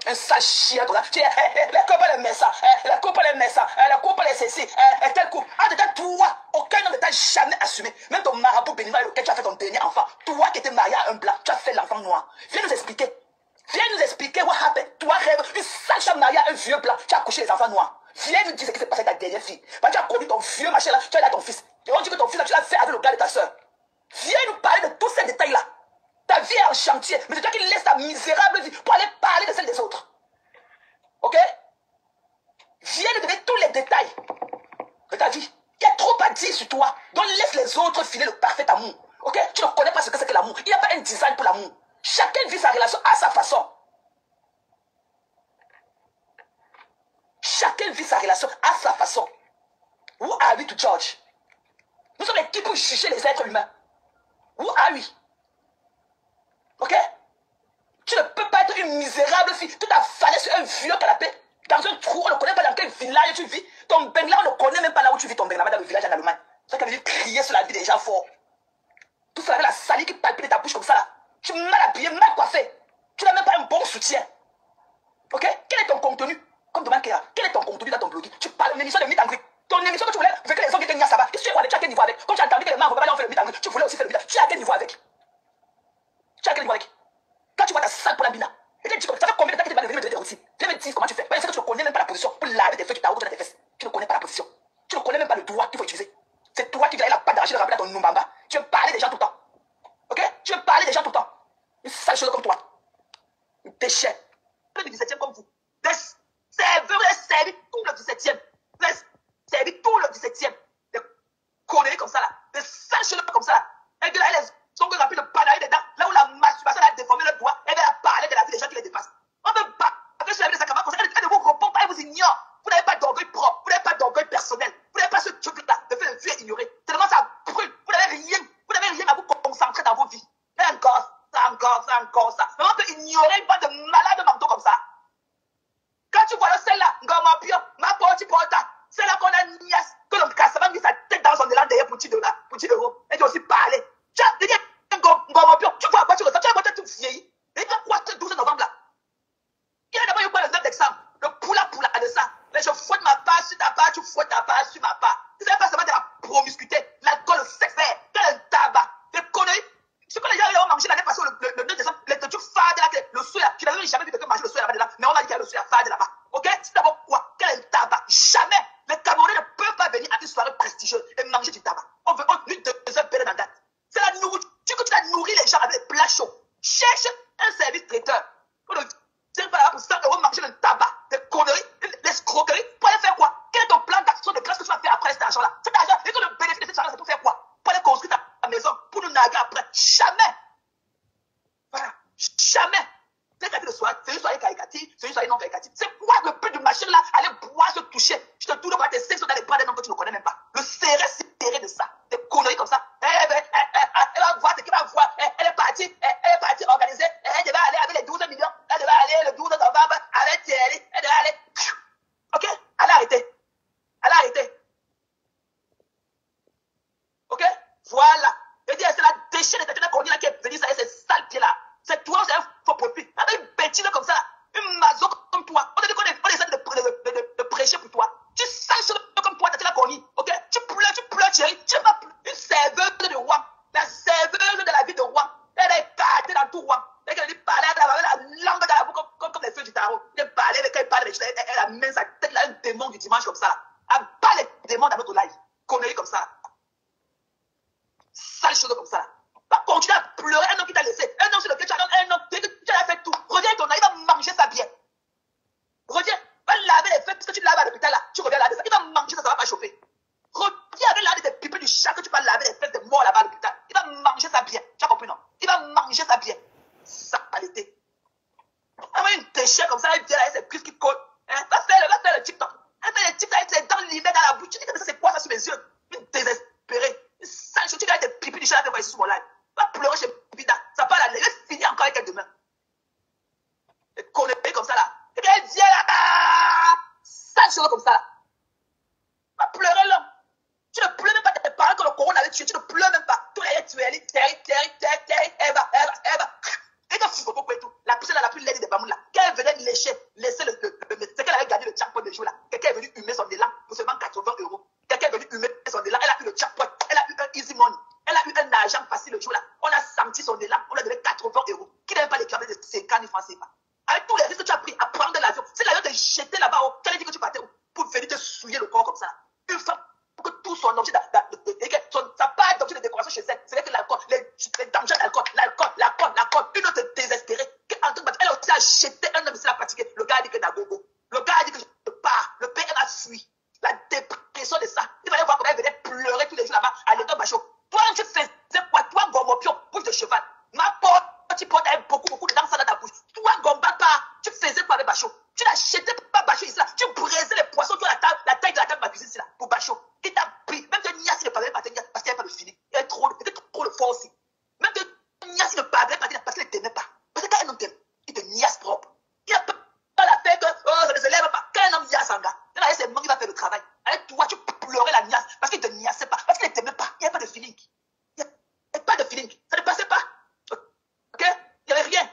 Un sale chien comme ça. Tu dis, la couple elle met ça. La couple elle met ça. La couple elle ceci. Tel couple. En tout cas, toi, aucun homme ne t'a jamais assumé. Même ton marabout béninois avec lequel tu as fait ton dernier enfant. Toi qui étais marié à un blanc, tu as fait l'enfant noir. Viens nous expliquer. Viens nous expliquer what happened. Toi rêve. Une sale femme mariée à un vieux blanc. Tu as couché les enfants noirs. Viens nous dire ce qui s'est passé avec ta dernière fille. Parce que tu as connu ton vieux machin là, tu as là ton fils. Et on dit que ton fils là, tu l'as fait avec le gars de ta soeur. Viens nous parler de tous ces détails-là. Ta vie est en chantier, mais c'est toi qui laisses ta misérable vie pour aller parler de celle des autres. Ok? Viens nous donner tous les détails de ta vie. Il y a trop à dire sur toi. Donc laisse les autres filer le parfait amour. Ok? Tu ne connais pas ce que c'est que l'amour. Il n'y a pas un design pour l'amour. Chacun vit sa relation à sa façon. Chacun vit sa relation à sa façon. Who are we to judge? Nous sommes qui pour juger les êtres humains? Who are we? Ok? Tu ne peux pas être une misérable fille. Tu t'as fallu sur un vieux canapé. Dans un trou, on ne connaît pas dans quel village tu vis. Ton bengla, on ne connaît même pas là où tu vis ton bengla, dans le village en Allemagne. C'est ça qui veut crier sur la vie des gens forts. Tout ça avec la salive qui palpite de ta bouche comme ça là. Tu es mal habillé, mal coiffé. Tu n'as même pas un bon soutien. Ok? Quel est ton contenu? Comme demande Kéa, quel est ton contenu dans ton blog? Tu parles d'une émission de meet and greet. Ton émission que tu voulais, avec les gens qui étaient ça va. Et tu es quoi? Tu as quel niveau avec? Comme tu as entendu que les membres ont fait le meet and greet, tu voulais aussi faire le meet and greet. Tu as quel niveau avec? Tu as quel niveau avec? Quand tu vois ta salle pour la bina, et tu dis, ça fait combien de temps que tu vas venir me donner des routines? Viens me dire comment tu fais. Mais c'est que tu ne connais même pas la position pour laver tes fesses, tu t'as dans tes fesses. Tu ne connais pas la position. Tu ne connais même pas le doigt qu'il faut utiliser. C'est toi qui viens la pâte d'argile remplie dans ton numbamba. Tu veux parler des gens tout le temps. Ok? Tu veux parler des gens tout le temps. Une sale chose comme toi. Une déchet. Le 17e comme vous. Vous avez servi tout le 17e. Vous avez servi tout le 17e. Des conneries comme ça là. Des sales choses comme ça là. Et que là, les ongles remplis de panaille dedans. Là où la masturbation a déformé le doigt. Elle va parler de la vie des gens qui les dépassent. On peut pas. Après, sur la vie des sacraments comme ça, elle ne vous répond pas, elle vous ignore. Vous n'avez pas d'orgueil propre. Vous n'avez pas d'orgueil personnel. Vous n'avez pas ce truc-là de faire le vieux ignorer. Tellement ça brûle. Vous n'avez rien. Vous n'avez rien à vous concentrer dans vos vies. Et encore ça. Mais on peut ignorer une bande de malades mentaux comme ça. Quand tu vois celle-là, ma porte, celle-là qu'on a niasse, que l'on casse, va mettre sa tête dans son élan derrière pour $10. Et tu aussi parler. Tu as dit, tu vois à quoi tu ressembles, tu as quoi tu vieillis. Et tu vois ce 12 novembre là. Il y a d'abord eu quoi le 9 décembre, le poula de ça. Mais je fouette ma part sur ta part, tu fouettes ta part sur ma part. Tu savais pas seulement de la promiscuité, l'alcool, le sexe, le tabac, les conneries. Ce que les gens ont mangé l'année passée, le 9 décembre, les trucs fades là, le soya, tu n'avais jamais vu quelqu'un manger le soya là-bas, mais on a dit qu'il y a le soya fade là-bas. Ok? C'est d'abord quoi? Quel est le tabac? Jamais. Les Camerounais ne peuvent pas venir à une soirée prestigieuse et manger du tabac. On veut une deuxième période dans la date. C'est la nourriture que tu as nourri les gens avec des plats chauds. Cherche un service traiteur. On ne tient pas là pour 100 € manger le tabac, des conneries, l'escroquerie. Pour aller faire quoi? Quel est ton plan d'action de grâce que tu vas faire après cet argent-là? Cet argent, et que le bénéfice de cet argent, c'est pour faire quoi? Pour aller construire ta maison, pour nous naguer après. Jamais. Voilà. Jamais. C'est une soirée caricative, c'est une soirée non caricative. C'est quoi le but du machin là? Aller boire, se toucher. Je te tourne pour tes sexes dans les bras d'un homme que tu ne connais même pas. Le serré de ça. Des conneries comme ça. Elle va voir ce qu'il va voir. Elle est partie organiser. Elle devait aller avec les 12 millions. Elle devait aller le 12 novembre avec Thierry. Elle devait aller. Ok? Elle a arrêté. Ok? Voilà. Et dit, c'est la déchaîne de qu'on dit là qui est venue, ça y est, c'est sale pied là. C'est toi, c'est un faux profit. Avec une bêtise comme ça, une mazo comme toi. On a dit qu'on essaie de prêcher pour toi. Tu saches comme toi, t'as la connie. Ok? Tu pleures, chérie. Tu vas plus. Une serveuse de roi. La serveuse de la vie de roi. Elle est gardée dans tout roi. Elle dit parler avec la langue dans la bouche comme les feux du tarot. Elle parle avec elle amène sa tête là, un démon du dimanche comme ça. Elle bat les démons dans notre live. Connerie comme ça. Sale chose comme ça. Va continuer à pleurer un homme qui t'a laissé. Un homme sur lequel tu as fait tout. Reviens ton âme, il va manger sa bière. Reviens, va laver les fesses que tu laves à l'hôpital là. Tu reviens laver ça. Il va manger ça, ça va pas chauffer. Reviens avec laver des pipes du chat que tu vas laver les fesses de mort là-bas à l'hôpital. Il va manger sa bière. Tu as compris non? Il va manger sa bière. Saleté. Avec une déchet comme ça, elle vient là, avec ses cuisses qui collent. Va faire le TikTok. Elle fait le TikTok avec ses dents limées dans la bouche. Tu dis que ça c'est quoi ça sous mes yeux? Une désespérée. Une sale chose. Tu gagnes des pipes du chat là, tu vas ici sur mon live. Va pleurer chez Pida. Ça part la lèvre. Finir encore avec elle demain. Et conneries comme ça là. Et qu'elle vient là. Sale chose comme ça là. Va pleurer l'homme. Tu ne pleures même pas tes parents que le corona avait tué. Tu ne pleures même pas. Tout est tué. Elle va. Et quand tu vois tout. La poussée là, la plus laide des bamoules là. Quand elle venait laisser le médecin qu'elle avait gagné le jackpot de jour là. Quelqu'un est venu humer son élan pour seulement 80 €. Quelqu'un est venu humer son élan. Elle a eu le jackpot. Elle a eu un easy money. Elle a eu un argent facile le jour là. On a senti son élan. On lui a donné 80 €. Qui n'aime pas l'équivalent de 50 000 francs CFA. Avec tous les risques que tu as pris à prendre l'avion. Si l'avion te jetait là-bas, tu allais dire que tu partais où? Pour venir te l'alcool, les dangers de l'alcool. Une autre désespérée. Elle a aussi acheté un homme, c'est la pratiquer. Le gars a dit que Nagogo. Le gars a dit que je pars. Le père a fui. La dépression de ça. Il fallait voir comment elle venait pleurer tous les jours là-bas à l'école Bachot. Toi, tu faisais quoi? Toi, Gomopion, bouche de cheval. Ma porte, tu portes beaucoup de dents dans ta bouche. Toi, Gombapa, tu faisais quoi avec Bachot? Tu n'achetais pas Bachot ici là. Tu brisais les poissons sur la taille de la table de ma cuisine ici là pour Bachot. Il t'a pris. Même de Nias, il ne parlait pas parce qu'il n'y avait pas de feeling. Il était trop le fort aussi. Même de Nias, il ne parlait pas parce qu'il ne t'aimait pas. Parce que quand un homme t'aime, il te niasse propre. Il n'a pas la fait que ça ne se lève pas. Quand un homme niasse en gars, c'est le monde qui va faire le travail. Avec toi, tu pleurais la niasse parce qu'il ne te niassait pas. Parce qu'il ne t'aimait pas. Il n'y avait pas de feeling. Il n'y avait pas de feeling. Ça ne passait pas. Ok? Il n'y avait rien.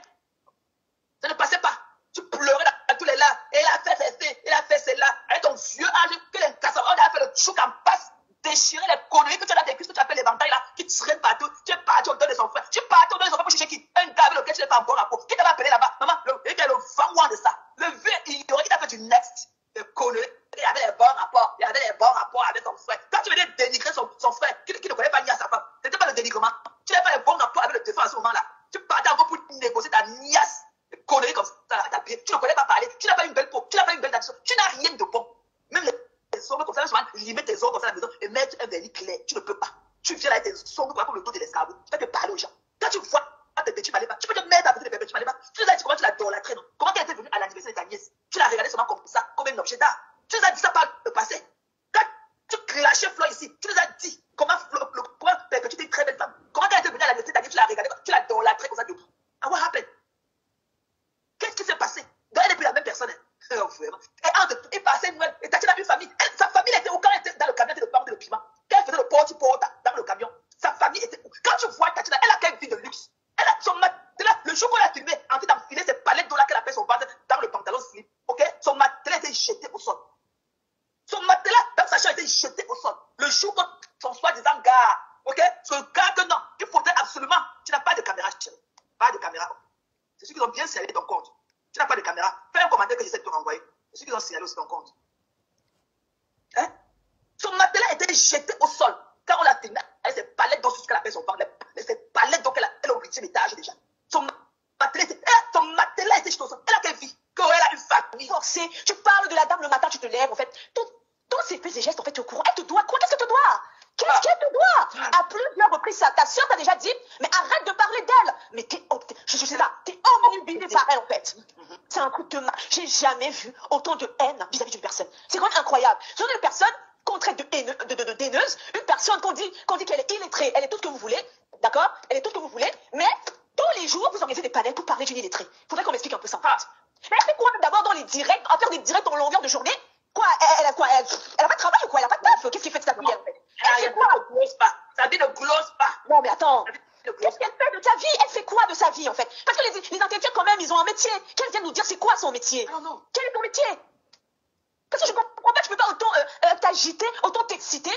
Ça ne passait pas. Tu pleurais dans tous les larmes. Et il a fait ceci, il a fait cela. Avec ton vieux âge, que les casseurs, on a fait le chouc en passe, déchirer les conneries que tu as dans tes cuisses, que tu appelles les ventailles là, qui traînent partout. Tu es parti au dos de son frère. Tu es parti au dos de son frère pour chercher qui? Un gars avec lequel tu n'es pas en bon rapport. Qui t'avait appelé là-bas? Maman, il était le vangouin de ça. Le vieux ignoré, il a fait du next. Le connerie. Il avait les bons rapports. Il avait les bons rapports avec son frère. Quand tu venais dénigrer son frère, qui ne connaît pas ni à sa femme, ce n'était pas le dénigrement. Tu n'avais pas les bons rapports avec le défunt à ce moment-là. Tu partais encore pour négocier ta niasse. Les conneries comme ça, tu ne connais pas parler. Tu n'as pas une belle peau. Tu n'as pas une belle action. Tu n'as rien de bon. Même les ongles comme ça, limite tes ongles comme ça à la maison et mettre un vernis clair. Tu ne peux pas. Tu viens là avec tes ongles comme le dos de l'escargot. Tu vas te parler aux gens. Quand tu vois tes petits malébas, tu peux te mettre à côté des petits malébas. Tu nous as dit comment tu l'as idolâtré, non? Comment tu es venu à l'anniversaire de ta nièce? Tu l'as regardé seulement comme ça, comme un objet d'art. Tu nous as dit ça par le passé. Quand tu clashais Flo ici, tu nous as dit comment que tu étais une très belle femme. Comment tu es venu à l'anniversaire de ta nièce, tu l'as regardé, tu l'as idolâtré comme ça. Ah, what happened? Qu'est-ce qui s'est passé? Donc, elle n'est plus la même personne. Oh, vraiment. Et entre il passait Noël, et Tati a une famille. Sa famille était où quand elle était dans le camion, elle était de le piment. Quand elle faisait le porte dans le camion, sa famille était où? Quand tu vois Tati, elle a quelle vie de luxe? Elle a son matelas, le jour qu'on l'a filmé, en train d'enfiler ses palettes d'eau là qu'elle a fait son ventre dans le pantalon slip. Ok? Son matelas était jeté au sol. Son matelas dans sa chambre était jeté au sol. Le jour où son soi-disant gars, ok? Ce gars que non, il faudrait absolument. Tu n'as pas de caméra, pas de caméra. C'est ceux qui ont bien scellé ton compte. Tu n'as pas de caméra. Fais un commentaire que j'essaie de te renvoyer. C'est ceux qui ont signalé aussi ton compte. Hein? Son matelas était jeté au sol. Quand on l'a filmé, elle s'est palettes d'eau sur ce qu'elle appelle son ventre. Ses palettes d'eau qu'elle est au 8e étage déjà. Son matelas était jeté au sol. Elle a quelle vie? Elle a une famille. Forcé. Tu parles de la dame le matin, tu te lèves, en fait. Tous ces faits et gestes, en fait, tu es au courant. Elle te doit quoi? Qu'est-ce qu'elle te doit? Qu'est-ce qu'elle te doit? À plusieurs reprises, ta soeur t'a déjà dit, mais arrête de parler d'elle. Mais je sais pas, t'es omnibulé par elle, en fait. C'est un coup de main. J'ai jamais vu autant de haine vis-à-vis d'une personne. C'est quand même incroyable. Ce sont des personnes qu'on traite de daineuse, une personne qu'on dit qu'elle est illettrée, elle est tout ce que vous voulez, d'accord? Elle est tout ce que vous voulez, mais tous les jours, vous organisez des panels pour parler d'une illettrée. Faudrait qu'on m'explique un peu ça, en fait. Mais elle fait quoi d'abord dans les directs, à faire des directs en longueur de journée? Quoi, elle a quoi? Elle a pas de travail ou quoi? Elle a pas de taf? Qu'est-ce qu'il fait de sa vie, en fait? Elle fait quoi? Ça dit ne glosse pas. Non, mais attends. Qu'est-ce qu'elle fait de sa vie? Elle fait quoi de sa vie, en fait? Parce que les intellectuels, quand même, ils ont un métier. Qu'elle vienne nous dire c'est quoi son métier? Non. Quel est ton métier? Parce que je comprends pas que tu peux pas autant t'agiter, autant t'exciter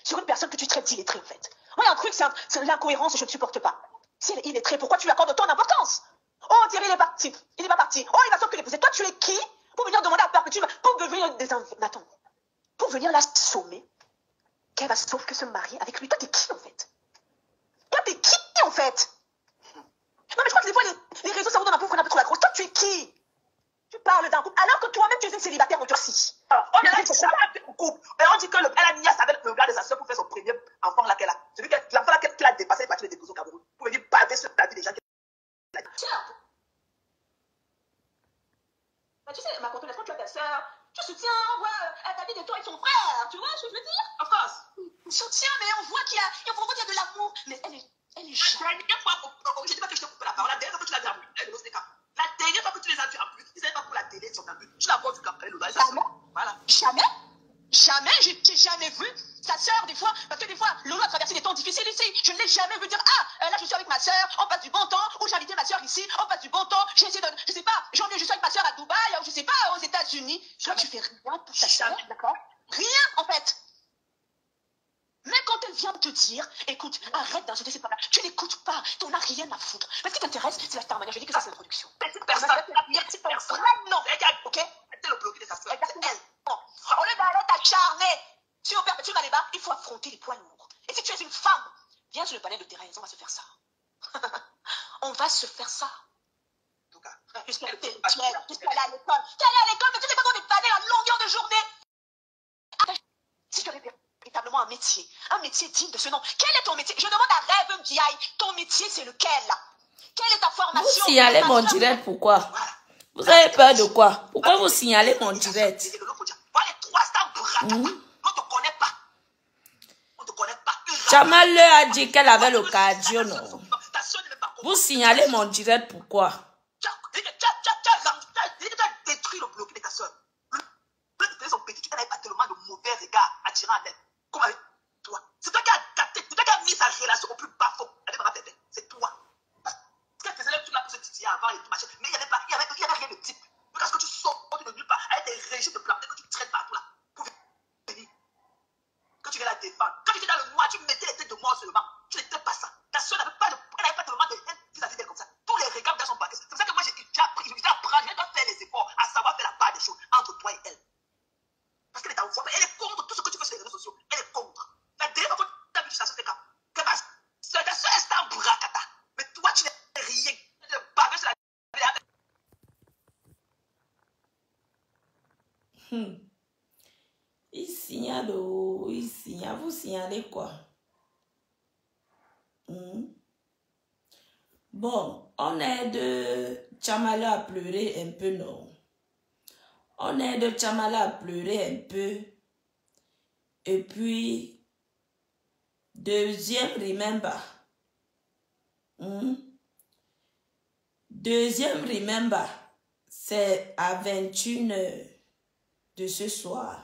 sur une personne que tu traites d'illettrée, en fait. Moi, il y a un truc, c'est l'incohérence que je ne supporte pas. Si elle est illettrée, pourquoi tu lui accordes autant d'importance? Oh, Thierry, il est parti. Il n'est pas parti. Oh, il va s'occuper. Toi, tu es qui pour venir demander à perpétuer, pour devenir Attends. Pour venir la sommer, qu'elle va sauf que se marier avec lui. Toi, t'es qui, en fait? Toi, t'es qui, en fait? Non, mais je crois que des fois, les réseaux, ça vous donne un peu trop la grosse. Toi, tu es qui? Tu parles d'un couple, alors que toi-même, tu es une célibataire endurcie. On a jamais un couple. Et on dit qu'elle a niasse avec le gars de sa soeur pour faire son premier enfant là qu'elle a. Celui l'enfant là qu'elle a dépassé, elle est partie de déposer au Cameroun. Pour venir baver sur la vie des gens. Bah, tu sais, ma contrôle, est-ce que tu as ta soeur? Tu soutiens, ta vie de toi et son frère, tu vois ce que je veux dire? Of course. Soutien, mais on voit qu'il y a de l'amour. Mais elle est La dernière fois, je ne dis pas que je t'ai coupé la parole, la dernière fois que tu l'as vu en plus, la dernière fois que tu les as vus en plus, ils n'avaient pas pour la télé, ils sont en plus. Tu la vois du Cameroun, le gars, voilà. Jamais, j'ai jamais vu sa sœur des fois, parce que des fois, Lolo a traversé des temps difficiles ici. Je ne l'ai jamais vu dire, là je suis avec ma sœur, on passe du bon temps, ou j'ai invité ma sœur ici, on passe du bon temps, j'ai essayé de, je sais pas, je suis avec ma sœur à Dubaï, ou je sais pas, aux États-Unis. Toi, tu fais rien pour ta sœur, d'accord? Rien, en fait. Même quand elle vient te dire, écoute, arrête d'insulter cette femme-là, tu n'écoutes pas, tu n'as rien à foutre. Mais ce qui t'intéresse, c'est la star mania. Je dis que ça, c'est l'introduction. Petite personne, non, ok? Elle le bloqué de sa soeur, c'est elle. Au lieu d'aller t'acharner sur perpétuer dans les bas, il faut affronter les poids lourds. Et si tu es une femme Viens sur le panel de terrain, on va se faire ça. On va se faire ça. En tout cas, Tu es allé à l'école. Tu es allé à l'école, mais tu sais pas qu'on est panel à longueur de journée. Si tu avais véritablement un métier digne de ce nom, quel est ton métier? Je demande à Rêve Ndiaye, ton métier c'est lequel? Quelle est ta formation? Vous signalez mon direct, pourquoi? Voilà. Vous avez peur de quoi? Pourquoi vous signalez mon direct? Voilà les 300 bras. On ne te connaît pas. On ne te connaît pas. Jamal leur a dit qu'elle avait le cardio, non? Ta soeur ne veut pas. Vous signalez mon direct, pourquoi? Tu as détruit le bloc de ta soeur. Le de son petit, tu n'avais pas tellement de mauvais regards attirant à elle. Comme avec toi. C'est toi qui as mis sa relation au plus bas fond. C'est toi. Parce qu'elle faisait toute la pour se titiller avant et tout machin. Mais il n'y avait rien de type. Parce que tu sors de nulle part avec des régimes de plantes que tu traites partout là. Pour venir. Quand tu viens la défendre. Quand tu étais dans le noir, tu mettais les têtes de mort seulement. Tu n'étais pas ça. Ta soeur n'avait pas tellement de haine vis-à-vis d'elle comme ça. Tous les regards dans son paquet. C'est pour ça que moi j'ai appris, je dois faire les efforts à savoir faire la part des choses entre toi et elle. Parce qu'elle est en foi, elle est contre tout ce que tu fais sur les réseaux sociaux. Elle est contre. La dernière fois que tu as vu ça, c'était quand ta soeur est en bracata. Mais toi, tu n'es rien. Tu es bavé sur la Il signale, oh, il signale. Vous signalez quoi? Bon, on est de Chamala à pleurer un peu, non? On est de Chamala à pleurer un peu. Et puis, deuxième remember. Deuxième remember, c'est à 21h de ce soir.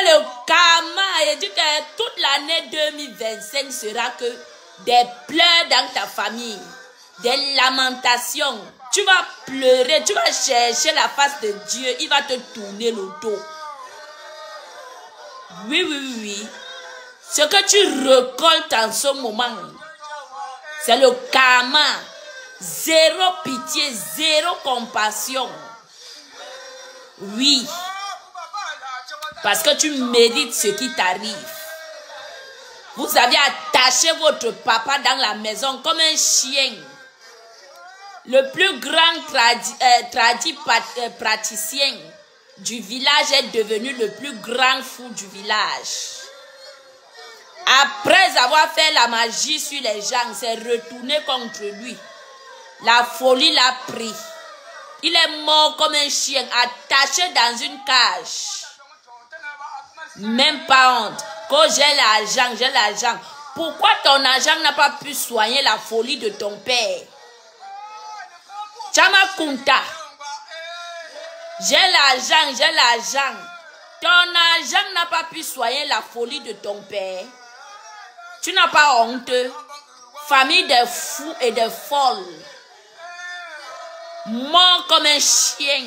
Le karma, et dit que toute l'année 2025 sera que des pleurs dans ta famille, des lamentations. Tu vas pleurer, tu vas chercher la face de Dieu, il va te tourner le dos. Oui, oui, oui. Ce que tu récoltes en ce moment, c'est le karma. Zéro pitié, zéro compassion. Oui. Parce que tu mérites ce qui t'arrive. Vous avez attaché votre papa dans la maison comme un chien. Le plus grand praticien du village est devenu le plus grand fou du village. Après avoir fait la magie sur les gens, s'est retourné contre lui. La folie l'a pris. Il est mort comme un chien, attaché dans une cage. Même pas honte. Quand j'ai l'argent. Pourquoi ton argent n'a pas pu soigner la folie de ton père? Chama Kunta. J'ai l'argent. Ton argent n'a pas pu soigner la folie de ton père. Tu n'as pas honte. Famille de fous et de folles. Mort comme un chien.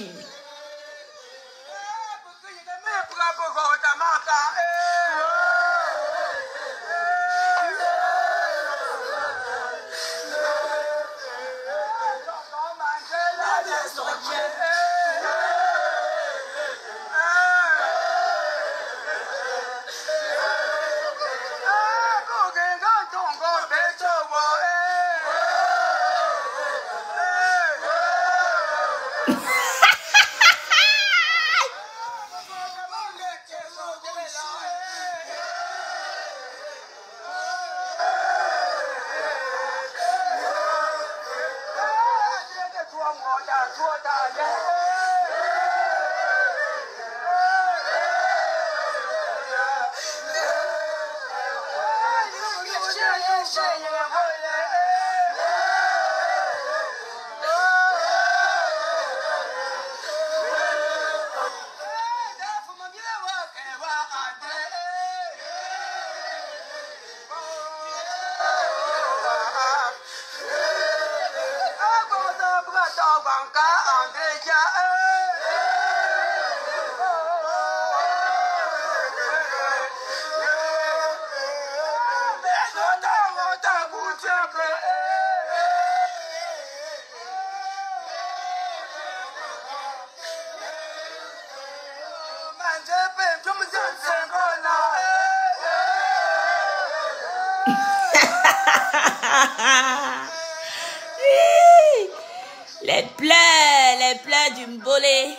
Les pleurs du mbolé.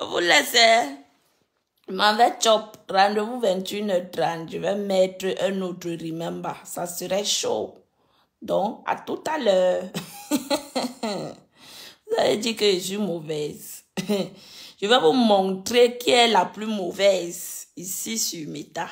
Je vous laisse. Je m'en vais chop. Rendez-vous 21h30. Je vais mettre un autre remember. Ça serait chaud. Donc, à tout à l'heure. Vous avez dit que je suis mauvaise. Je vais vous montrer qui est la plus mauvaise ici sur Meta.